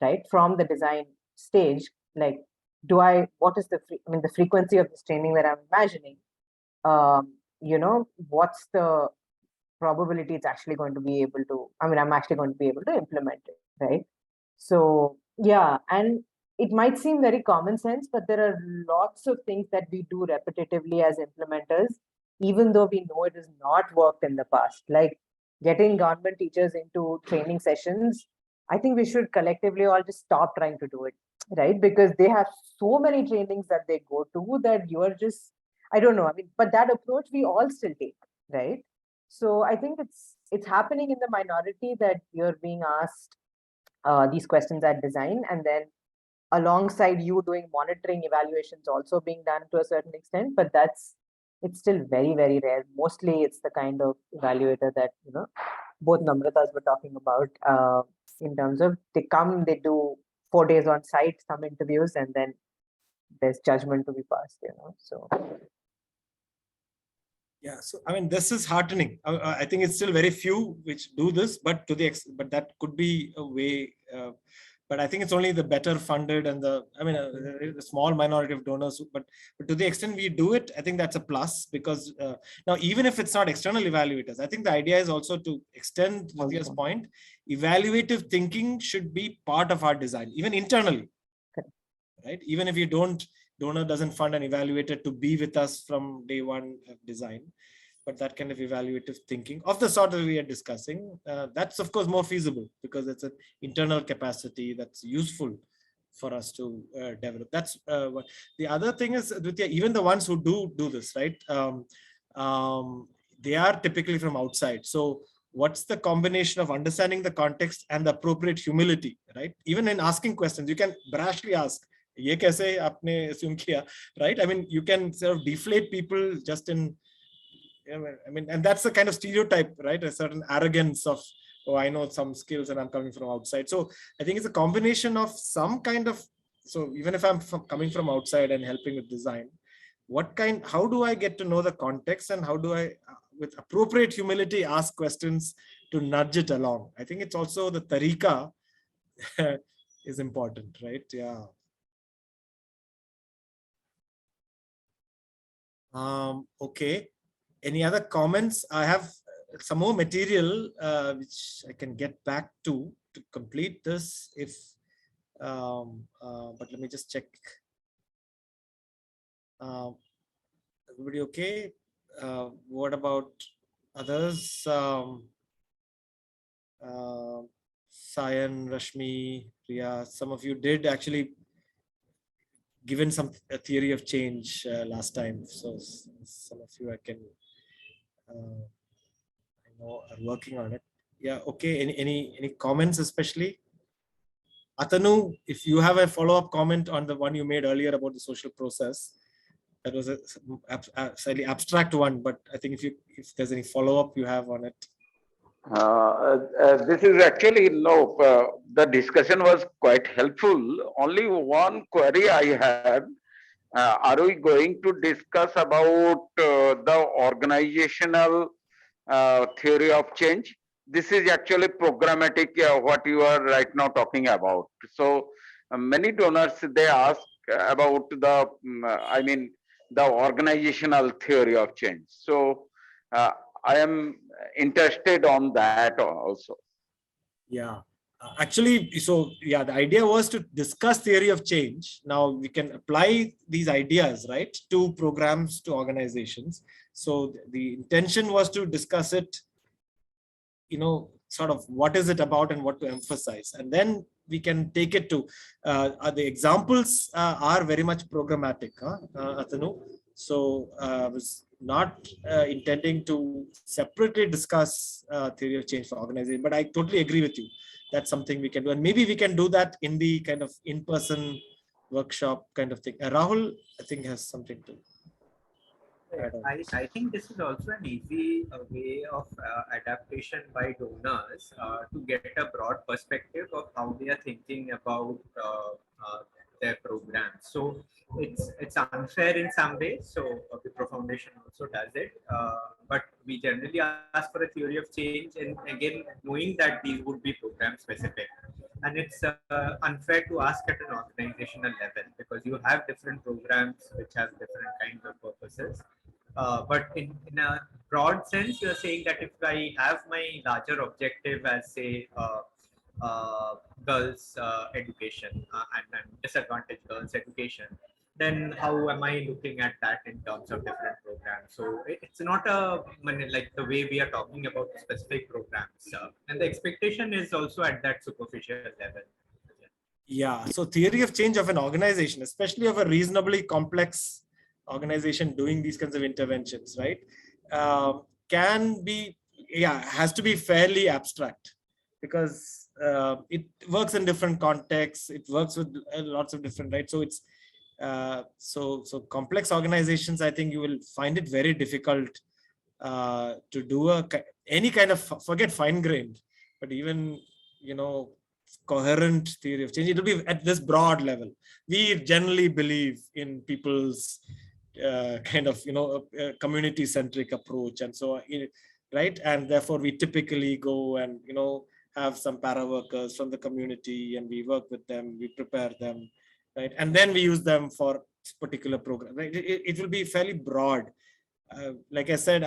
Speaker 7: right? From the design stage, like, what is the frequency of this training that I'm imagining? What's the probability it's actually going to be able to, I'm actually going to be able to implement it, right? So yeah, and it might seem very common sense, but there are lots of things that we do repetitively as implementers, even though we know it has not worked in the past. Like getting government teachers into training sessions, I think we should collectively all just stop trying to do it, right? Because they have so many trainings that they go to that you are just, I don't know. I mean, but that approach we all still take, right? So I think it's happening in the minority that you're being asked these questions at design, and then alongside you doing monitoring evaluations also being done to a certain extent, but it's still very, very rare. Mostly it's the kind of evaluator that, both Namratas were talking about, in terms of they come, they do 4 days on site, some interviews, and then there's judgment to be passed, so.
Speaker 1: Yeah, so I mean, this is heartening. I think it's still very few which do this, but but that could be a way. But I think it's only the better funded and the small minority of donors. But to the extent we do it, I think that's a plus, because now even if it's not external evaluators, I think the idea is also to extend Vidya's point. Evaluative thinking should be part of our design, even internally, right? Even if donor doesn't fund an evaluator to be with us from day one of design, but that kind of evaluative thinking of the sort that we are discussing, that's of course more feasible, because it's an internal capacity that's useful for us to develop. That's what the other thing is, Vidya, even the ones who do this, right? They are typically from outside. So what's the combination of understanding the context and the appropriate humility, right? Even in asking questions, you can brashly ask, ये कैसे आपने assume किया, right? I mean, you can sort of deflate people just in, I mean, and that's the kind of stereotype, right? A certain arrogance of, oh, I know some skills and I'm coming from outside. So I think it's a combination of some kind of, so even if I'm coming from outside and helping with design, how do I get to know the context, and how do I, with appropriate humility, ask questions to nudge it along? I think it's also the tarika is important, right? Yeah. Okay. Any other comments? I have some more material which I can get back to complete this. If, but let me just check. Everybody okay? What about others? Sayan, Rashmi, Priya, some of you did actually given a theory of change last time. So some of you I know are working on it. Yeah. Okay. Any comments, especially Atanu? If you have a follow-up comment on the one you made earlier about the social process, that was a slightly abstract one, but I think if there's any follow-up you have on it.
Speaker 6: This is actually the discussion was quite helpful. Only one query I had. Are we going to discuss about the organizational theory of change? This is actually programmatic, what you are right now talking about. So many donors, they ask about the organizational theory of change. So I am interested on that also.
Speaker 1: Yeah. Actually, so yeah, the idea was to discuss theory of change. Now we can apply these ideas, right, to programs, to organizations. So the intention was to discuss it, sort of what is it about and what to emphasize. And then we can take it to, the examples are very much programmatic, Atanu. So I was not intending to separately discuss theory of change for organization, but I totally agree with you. That's something we can do. And maybe we can do that in the kind of in-person workshop kind of thing. Rahul, I think, has something to add on.
Speaker 8: I think this is also an easy way of adaptation by donors to get a broad perspective of how they are thinking about their programs. So it's unfair in some ways. So the Foundation also does it, but we generally ask for a theory of change, and again knowing that these would be program specific. And it's unfair to ask at an organizational level, because you have different programs which have different kinds of purposes. But in a broad sense, you're saying that if I have my larger objective as, say, girls' education and disadvantaged girls' education, then how am I looking at that in terms of different programs? So it's not like the way we are talking about specific programs, and the expectation is also at that superficial level.
Speaker 1: Yeah, so theory of change of an organization, especially of a reasonably complex organization doing these kinds of interventions, right, can be, has to be fairly abstract, because it works in different contexts. It works with lots of different, right? So it's so complex organizations, I think you will find it very difficult to do any kind of, forget fine-grained, but even, coherent theory of change. It will be at this broad level. We generally believe in people's kind of, community-centric approach, and so right, and therefore we typically go and have some para workers from the community, and we work with them, we prepare them, right, and then we use them for particular program, right? It will be fairly broad. Like I said,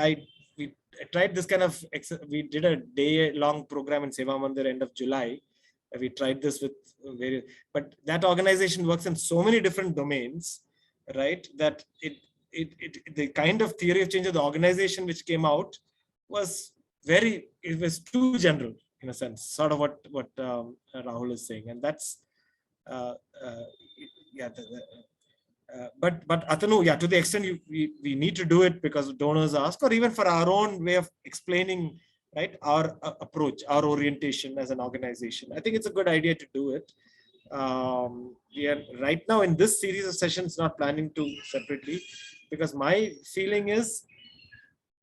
Speaker 1: we tried this kind of, we did a day-long program in Seva Mandir end of July. We tried this with various, but that organization works in so many different domains, right, that the kind of theory of change of the organization which came out was it was too general, in a sense, sort of what Rahul is saying, and that's but Atanu, to the extent we need to do it because donors ask, or even for our own way of explaining, right, our approach, our orientation as an organization, I think it's a good idea to do it. We are right now in this series of sessions not planning to separately, because my feeling is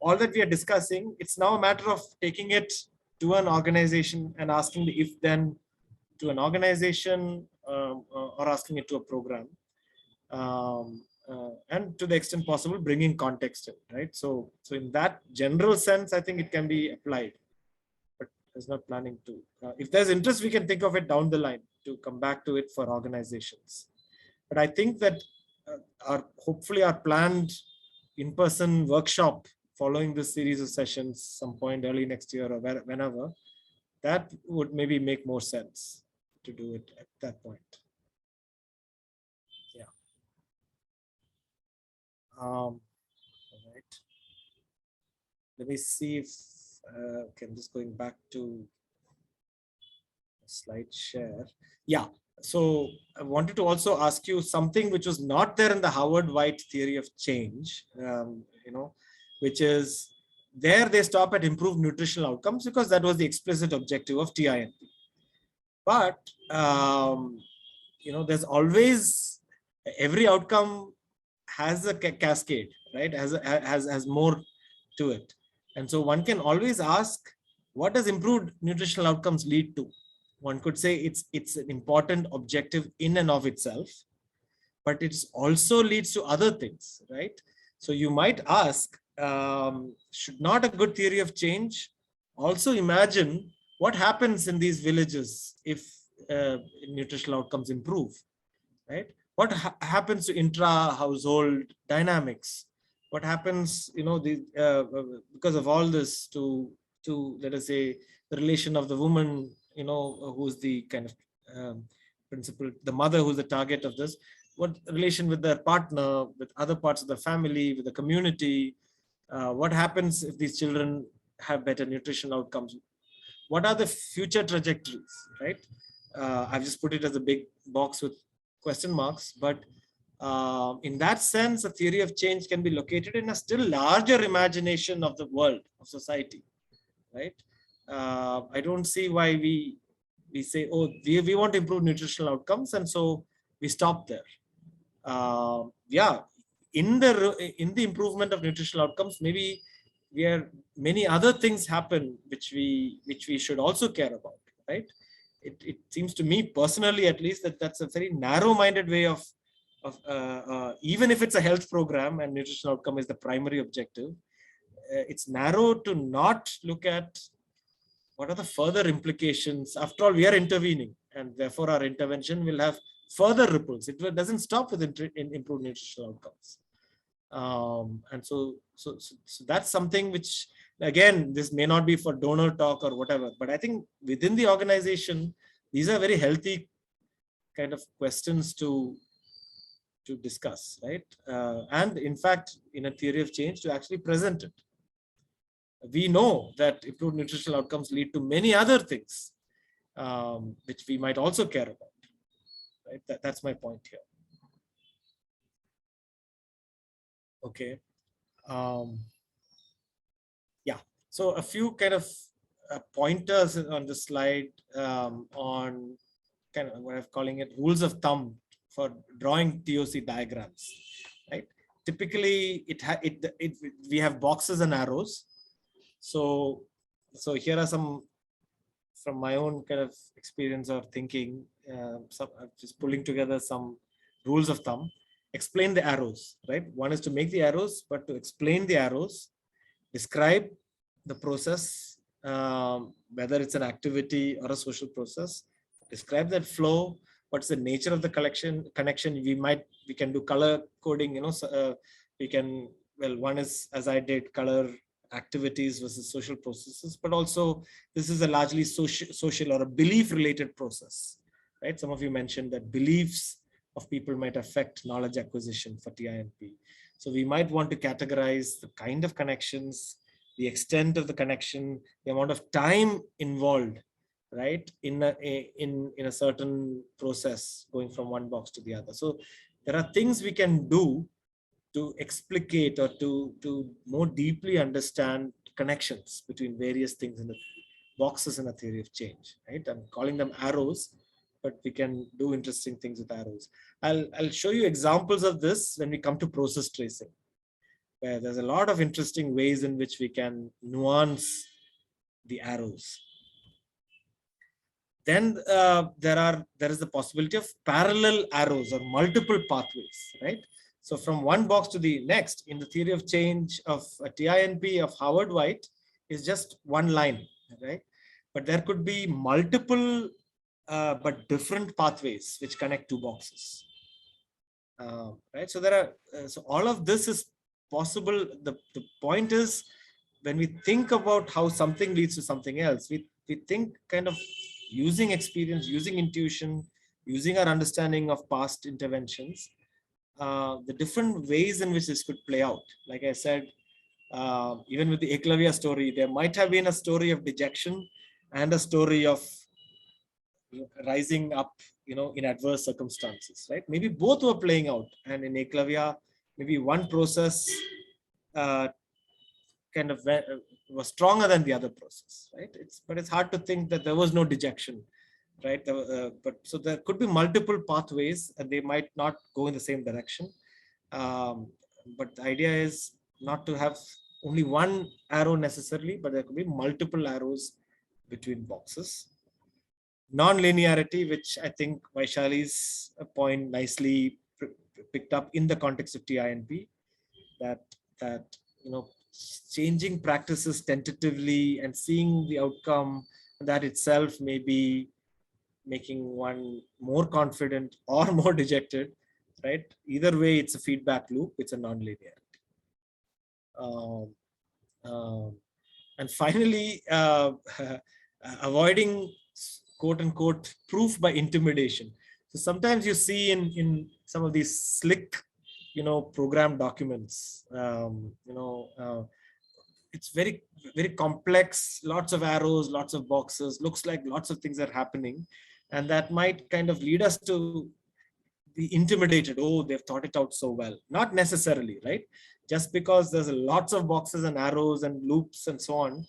Speaker 1: all that we are discussing, it's now a matter of taking it to an organization and asking the if then to an organization, or asking it to a program, and to the extent possible bringing context in, right? So in that general sense, I think it can be applied, but there's not planning to. If there's interest, we can think of it down the line to come back to it for organizations. But I think that hopefully our planned in-person workshop following this series of sessions some point early next year or whenever, that would maybe make more sense to do it at that point. Yeah. All right. Let me see if okay, I'm just going back to slide share. Yeah. So I wanted to also ask you something which was not there in the Howard White theory of change, which is there they stop at improved nutritional outcomes because that was the explicit objective of TINP. But, there's always, every outcome has a cascade, right? Has more to it. And so one can always ask, what does improved nutritional outcomes lead to? One could say it's an important objective in and of itself, but it also leads to other things, right? So you might ask, should not a good theory of change also imagine what happens in these villages if nutritional outcomes improve, right? What happens to intra-household dynamics? What happens, because of all this to let us say the relation of the woman, who's the kind of principal, the mother who's the target of this, what relation with their partner, with other parts of the family, with the community, what happens if these children have better nutritional outcomes? What are the future trajectories, right? I've just put it as a big box with question marks, but in that sense, a theory of change can be located in a still larger imagination of the world, of society, right? I don't see why we say, oh, we want to improve nutritional outcomes, and so we stop there. In the improvement of nutritional outcomes, maybe many other things happen which we should also care about, right? It seems to me personally, at least, that's a very narrow-minded way of even if it's a health program and nutritional outcome is the primary objective, it's narrow to not look at what are the further implications. After all, we are intervening, and therefore our intervention will have further ripples. It doesn't stop with improved nutritional outcomes. And so that's something which Again, this may not be for donor talk or whatever, but I think within the organization, these are very healthy kind of questions to discuss, right? And in fact, in a theory of change, to actually present it. We know that improved nutritional outcomes lead to many other things, which we might also care about, right? That's my point here. Okay. Yeah. So a few kind of pointers on the slide on kind of what I'm calling it rules of thumb for drawing TOC diagrams, right? Typically, we have boxes and arrows. So here are some from my own kind of experience or thinking. Just pulling together some rules of thumb. Explain the arrows, right? One is to make the arrows, but to explain the arrows, describe the process, whether it's an activity or a social process. Describe that flow. What's the nature of the connection? We can do color coding. We can, well, one is, as I did, color activities versus social processes, but also this is a largely social or a belief related process, right? Some of you mentioned that beliefs of people might affect knowledge acquisition for TINP. So we might want to categorize the kind of connections, the extent of the connection, the amount of time involved, right, in a certain process going from one box to the other. So there are things we can do to explicate or to more deeply understand connections between various things in the boxes in a theory of change, right? I'm calling them arrows, but we can do interesting things with arrows. I'll show you examples of this when we come to process tracing, where there's a lot of interesting ways in which we can nuance the arrows. Then there is the possibility of parallel arrows or multiple pathways, right? So from one box to the next in the theory of change of a TINP of Howard White is just one line, right? But there could be multiple but different pathways which connect two boxes, right? So there are so all of this is possible. The point is, when we think about how something leads to something else, we think kind of using experience, using intuition, using our understanding of past interventions, the different ways in which this could play out. Like I said, even with the Eklavya story, there might have been a story of dejection and a story of rising up, in adverse circumstances, right? Maybe both were playing out, and in Eklavya, maybe one process kind of was stronger than the other process, right? But it's hard to think that there was no dejection, right? But so there could be multiple pathways, and they might not go in the same direction. But the idea is not to have only one arrow necessarily, but there could be multiple arrows between boxes. Non-linearity, which I think Vaishali's point nicely picked up in the context of TINP, that changing practices tentatively and seeing the outcome, that itself may be making one more confident or more dejected, right? Either way, it's a feedback loop. It's a non-linearity. And finally, avoiding quote unquote proof by intimidation. So sometimes you see in some of these slick, program documents, it's very, very complex, lots of arrows, lots of boxes, looks like lots of things are happening. And that might kind of lead us to be intimidated. Oh, they've thought it out so well. Not necessarily, right? Just because there's lots of boxes and arrows and loops and so on,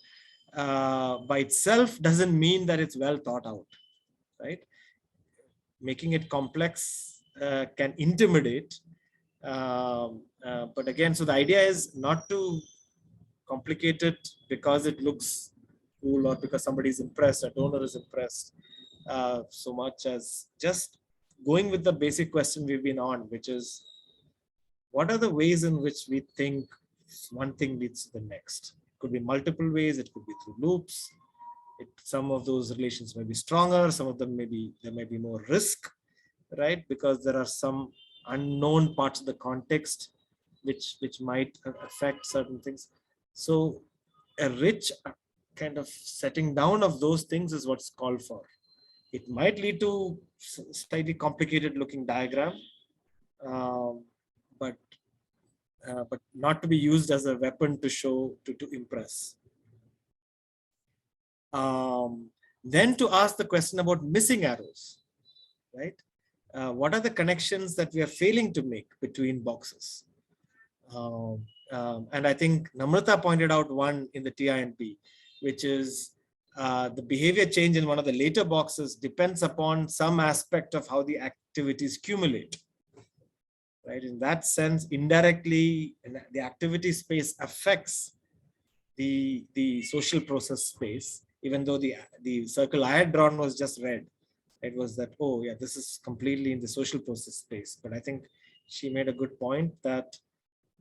Speaker 1: by itself doesn't mean that it's well thought out, right? Making it complex can intimidate. But again, so the idea is not to complicate it because it looks cool or because somebody's impressed, a donor is impressed, so much as just going with the basic question we've been on, which is, what are the ways in which we think one thing leads to the next? It could be multiple ways, it could be through loops. Some of those relations may be stronger, some of them there may be more risk, right? Because there are some unknown parts of the context which might affect certain things. So a rich kind of setting down of those things is what's called for. It might lead to slightly complicated looking diagram, but not to be used as a weapon to show, to impress. Then to ask the question about missing arrows, right? What are the connections that we are failing to make between boxes? And I think Namrata pointed out one in the TINP, which is the behavior change in one of the later boxes depends upon some aspect of how the activities accumulate. Right? In that sense, indirectly, the activity space affects the social process space, even though the circle I had drawn was just red. It was that, oh yeah, this is completely in the social process space. But I think she made a good point that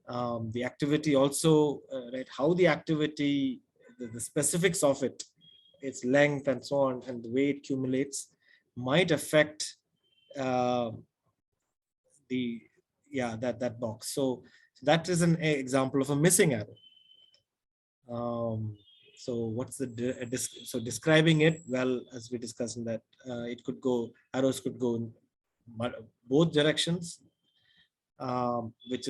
Speaker 1: the activity also, right, how the activity, the specifics of it, its length and so on, and the way it accumulates might affect that box. So that is an example of a missing arrow. So what's so describing it, well, as we discussed in that, it could go, arrows could go in both directions, which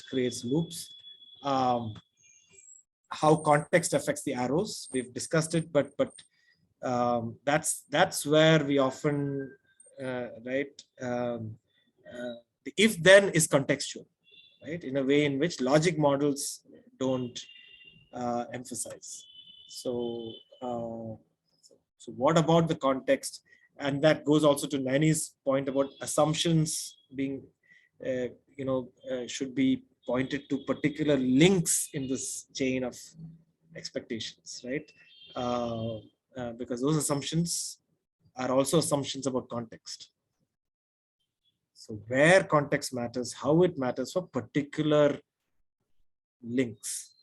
Speaker 1: creates loops. How context affects the arrows, we've discussed it, but that's where we often the if then is contextual, right, in a way in which logic models don't emphasize. So what about the context? And that goes also to Nani's point about assumptions being should be pointed to particular links in this chain of expectations, right? Because those assumptions are also assumptions about context. So where context matters, how it matters for particular links,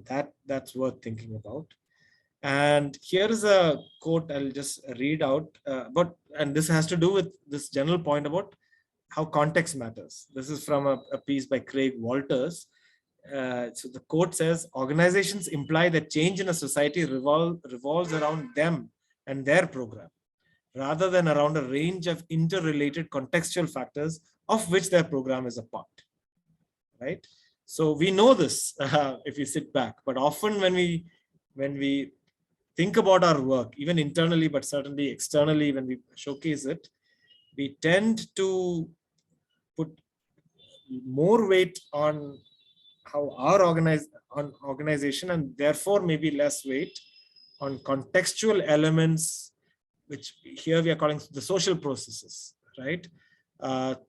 Speaker 1: that's worth thinking about. And here is a quote I'll just read out, and this has to do with this general point about how context matters. This is from a piece by Craig Walters. So the quote says, organizations imply that change in a society revolves around them and their program, rather than around a range of interrelated contextual factors of which their program is a part, right? So we know this if you sit back, but often when we think about our work, even internally, but certainly externally, when we showcase it, we tend to put more weight on how our organization, and therefore maybe less weight on contextual elements, which here we are calling the social processes, right?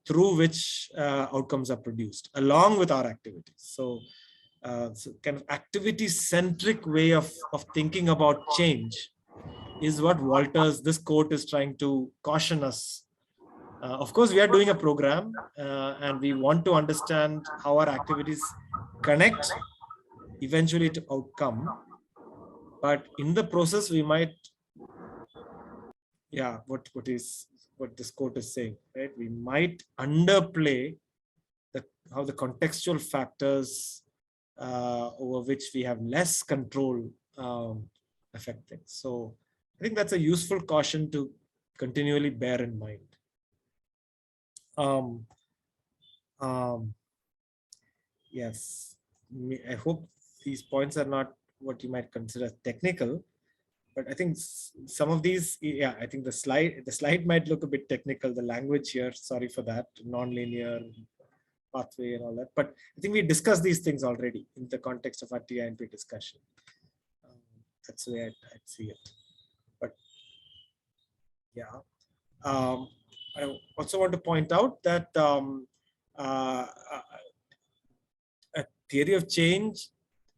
Speaker 1: Through which outcomes are produced along with our activities. So kind of activity-centric way of thinking about change is what this quote is trying to caution us. Of course, we are doing a program and we want to understand how our activities connect eventually to outcome. But in the process, we might, what this quote is saying, right? We might underplay how the contextual factors over which we have less control affect things. So I think that's a useful caution to continually bear in mind. Yes, I hope these points are not what you might consider technical, but I think some of these, I think the slide might look a bit technical, the language here, sorry for that, non-linear pathway and all that, but I think we discussed these things already in the context of our TINP discussion. That's the way I'd see it. But I also want to point out that a theory of change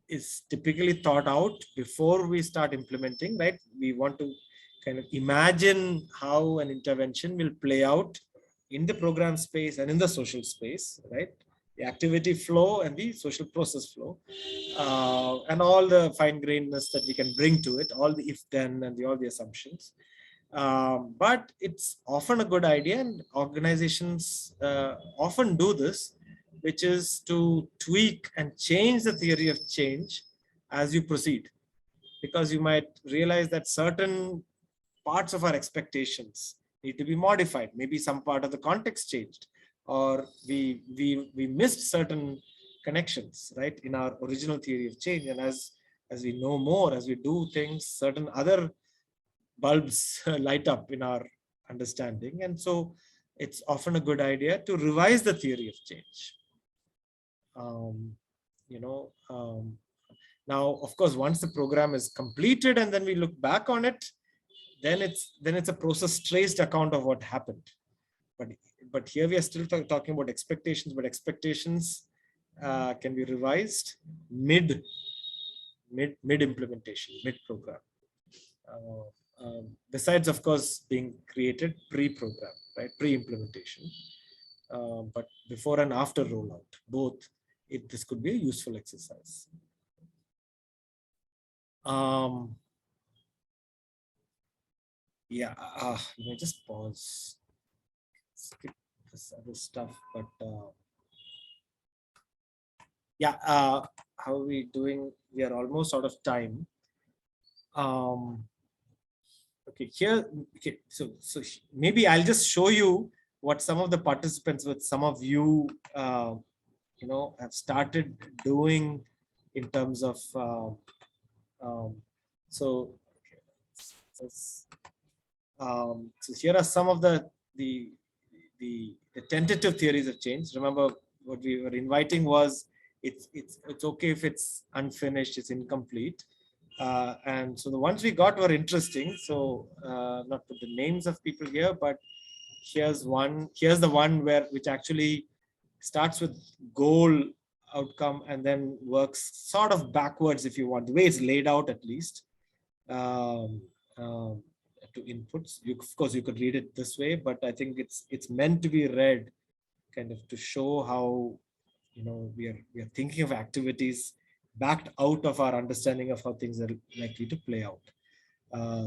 Speaker 1: is typically thought out before we start implementing, right? We want to kind of imagine how an intervention will play out in the program space and in the social space, right? The activity flow and the social process flow, and all the fine-grainedness that we can bring to it, all the if-then and all the assumptions. But it's often a good idea, and organizations often do this, which is to tweak and change the theory of change as you proceed. because you might realize that certain parts of our expectations need to be modified. Maybe some part of the context changed, or we missed certain connections, right, in our original theory of change. And as we know more, as we do things, certain other bulbs light up in our understanding. And so it's often a good idea to revise the theory of change. Now, of course, once the program is completed and then we look back on it, then it's a process traced account of what happened. But here we are still talking about expectations, but expectations can be revised mid implementation, mid program. Besides, of course, being created pre-program, right, pre-implementation, but before and after rollout, both, this could be a useful exercise. Yeah, let me just pause, skip this other stuff, but yeah, how are we doing? We are almost out of time. Okay, here, okay, so maybe I'll just show you what some of the participants, with some of you, have started doing in terms of, so here are some of the tentative theories of change. Remember, what we were inviting was, it's okay if it's unfinished, it's incomplete. And so the ones we got were interesting. So not put the names of people here, but here's the one which actually starts with goal, outcome, and then works sort of backwards, if you want, the way it's laid out, at least, to inputs. Of course, you could read it this way, but I think it's meant to be read kind of to show how, we are thinking of activities backed out of our understanding of how things are likely to play out.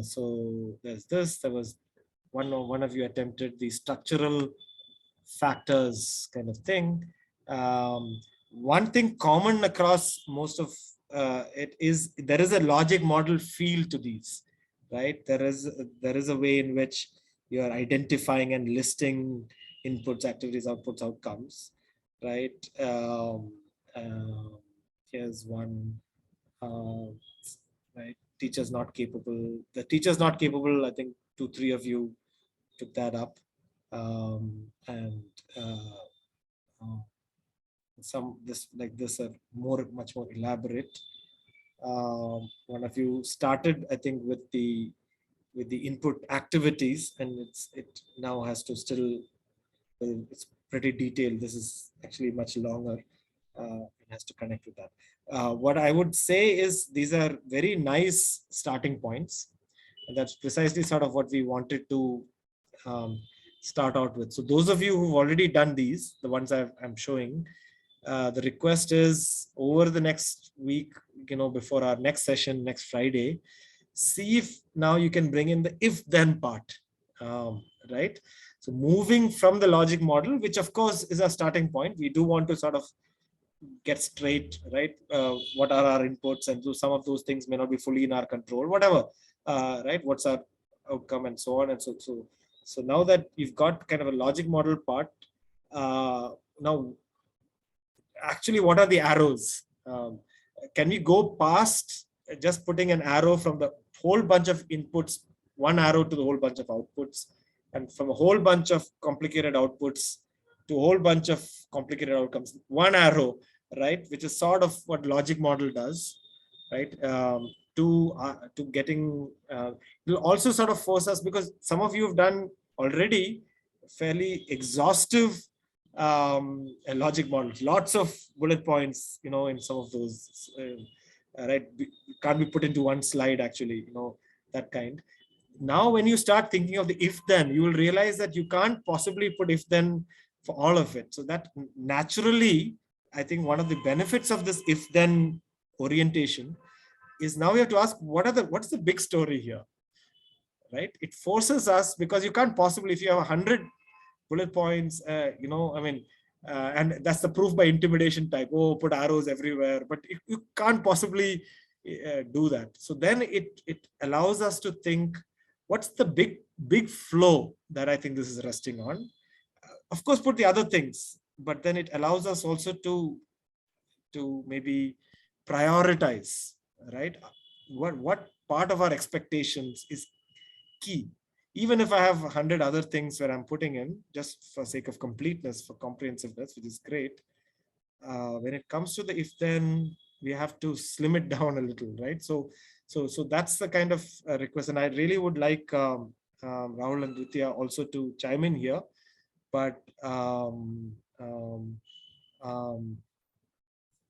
Speaker 1: So there's this. There was one of you attempted the structural factors kind of thing. One thing common across most of it is there is a logic model feel to these, right? There is a way in which you are identifying and listing inputs, activities, outputs, outcomes, right? Here's one, right? Teachers not capable. The teachers not capable, I think 2-3 of you took that up. And some this are much more elaborate. One of you started, I think, with the input activities, and it now has to still, it's pretty detailed. This is actually much longer. It has to connect with that. What I would say is these are very nice starting points, and that's precisely sort of what we wanted to start out with. So those of you who've already done these, the ones I'm showing, the request is over the next week, before our next session next Friday, see if now you can bring in the if-then part, right? So moving from the logic model, which of course is a starting point, we do want to sort of get straight, right? What are our inputs, and so some of those things may not be fully in our control, whatever, right? What's our outcome, and so on and so now that you've got kind of a logic model part, now actually what are the arrows? Can we go past just putting an arrow from the whole bunch of inputs, one arrow to the whole bunch of outputs, and from a whole bunch of complicated outputs to a whole bunch of complicated outcomes, one arrow, right? Which is sort of what logic model does, right? To getting, will also sort of force us, because some of you have done already fairly exhaustive logic models, lots of bullet points, in some of those, right? Can't be put into one slide, actually, that kind. Now, when you start thinking of the if-then, you will realize that you can't possibly put if-then for all of it. So that naturally, I think one of the benefits of this if-then orientation is now we have to ask, what's the big story here, right? It forces us, because you can't possibly, if you have 100 bullet points, and that's the proof by intimidation type, put arrows everywhere, but you can't possibly, do that. So then it allows us to think, what's the big flow that I think this is resting on? Of course, put the other things, but then it allows us also to maybe prioritize, right? What part of our expectations is key? Even if I have 100 other things where I'm putting in, just for sake of completeness, for comprehensiveness, which is great. When it comes to the if then, we have to slim it down a little, right? So that's the kind of request, and I really would like Rahul and Dvitiya also to chime in here. But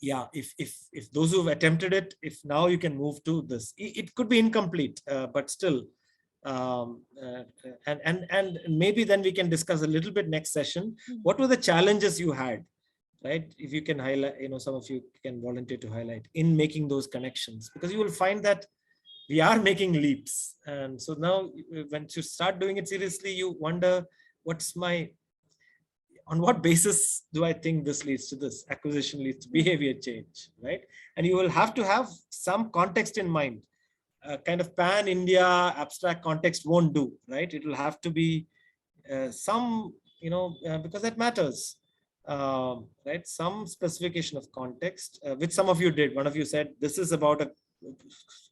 Speaker 1: yeah, if those who've attempted it, if now you can move to this, it could be incomplete, but still, and maybe then we can discuss a little bit next session. What were the challenges you had, right? If you can highlight, some of you can volunteer to highlight in making those connections, because you will find that we are making leaps. And so now when you start doing it seriously, you wonder, on what basis do I think this leads to this? Acquisition leads to behavior change, right? And you will have to have some context in mind. Kind of pan-India abstract context won't do, right? It will have to be some, because that matters, right? Some specification of context, which some of you did. One of you said, this is about a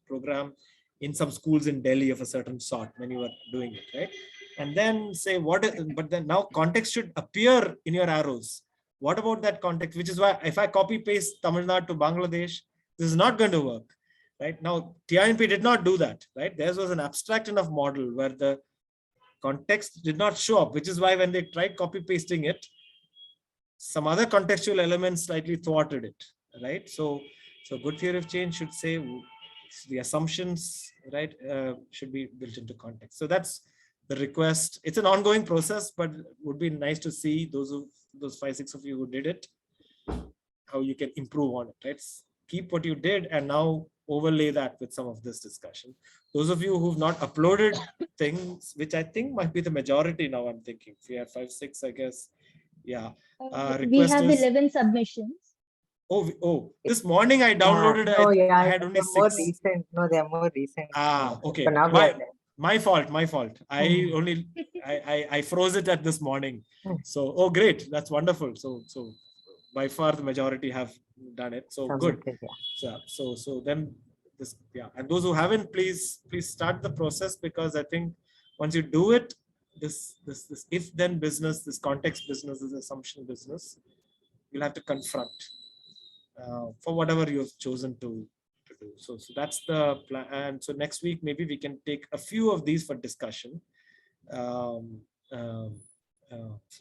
Speaker 1: program in some schools in Delhi of a certain sort when you were doing it, right? And then say but then now context should appear in your arrows. What about that context? Which is why if I copy paste Tamil Nadu to Bangladesh, this is not going to work, right? Now, TINP did not do that, right? Theirs was an abstract enough model where the context did not show up, which is why when they tried copy pasting it, some other contextual elements slightly thwarted it, right? So good theory of change should say the assumptions, right, should be built into context. So that's the request. It's an ongoing process, but it would be nice to see those 5-6 of you who did it, how you can improve on it, right? Keep what you did and now overlay that with some of this discussion. Those of you who've not uploaded things, which I think might be the majority now, I'm thinking. If we have 5-6, I guess, yeah.
Speaker 5: We have 11 submissions.
Speaker 1: Oh, this morning I downloaded I had only 6.
Speaker 7: More recent. No, they are more recent.
Speaker 1: Okay.
Speaker 7: But now
Speaker 1: My fault. I froze it at this morning. So, great. That's wonderful. So by far the majority have done it. So good. Yeah. So then this, yeah. And those who haven't, please start the process, because I think once you do it, this if then business, this context business, this assumption business, you'll have to confront for whatever you have chosen to do. So that's the plan. And so next week, maybe we can take a few of these for discussion. So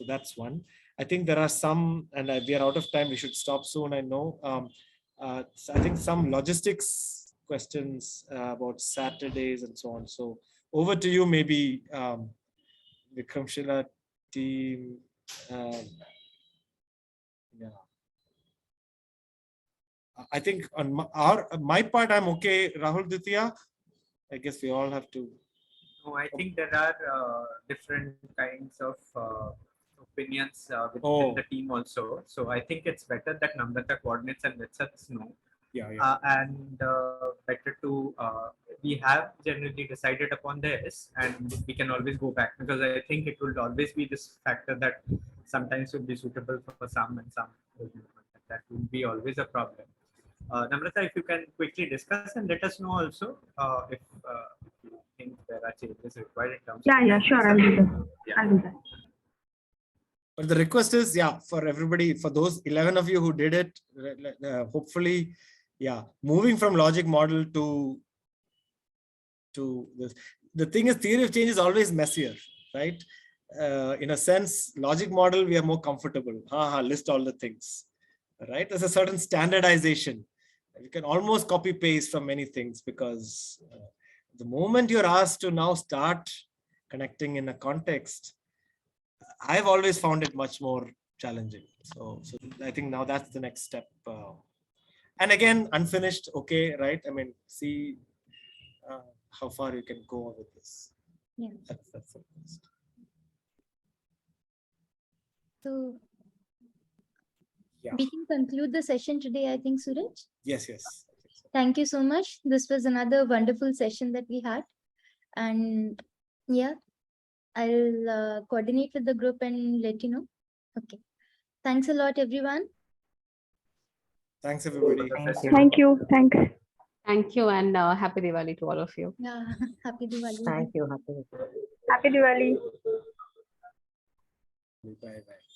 Speaker 1: that's one. I think there are some, and we are out of time. We should stop soon, I know. So I think some logistics questions about Saturdays and so on. So over to you, maybe Vikramshila team. Yeah. I think on my part, I'm okay. Rahul, Dvitiya, I guess we all have to.
Speaker 8: No, I think there are different kinds of opinions within the team also. So I think it's better that Namrata coordinates and lets us know.
Speaker 1: Yeah.
Speaker 8: And better to, we have generally decided upon this, and we can always go back, because I think it will always be this factor that sometimes would be suitable for some and some. That would be always a problem. Namrata, if you can quickly discuss and let us know also if you think there are changes required in terms of.
Speaker 2: Yeah, sure. I'll do that.
Speaker 8: Yeah.
Speaker 2: I'll do that.
Speaker 1: But the request is, for everybody, for those 11 of you who did it, hopefully, moving from logic model to this. The thing is, theory of change is always messier, right? In a sense, logic model, we are more comfortable. List all the things, right? There's a certain standardization. You can almost copy paste from many things, because the moment you're asked to now start connecting in a context, I've always found it much more challenging. So I think now that's the next step. And again, unfinished, okay, right? I mean, see how far you can go with this.
Speaker 5: Yeah.
Speaker 1: That's the first.
Speaker 5: So we can conclude the session today, I think, Suraj.
Speaker 1: Yes.
Speaker 10: Thank you so much. This was another wonderful session that we had. And yeah, I'll coordinate with the group and let you know. Okay. Thanks a lot, everyone.
Speaker 1: Thanks, everybody.
Speaker 7: Thank you.
Speaker 2: Thank you. Thanks.
Speaker 9: Thank you, and happy Diwali to all of you.
Speaker 10: Yeah. Happy Diwali.
Speaker 7: Thank you. Happy.
Speaker 2: Happy Diwali.
Speaker 1: Bye bye.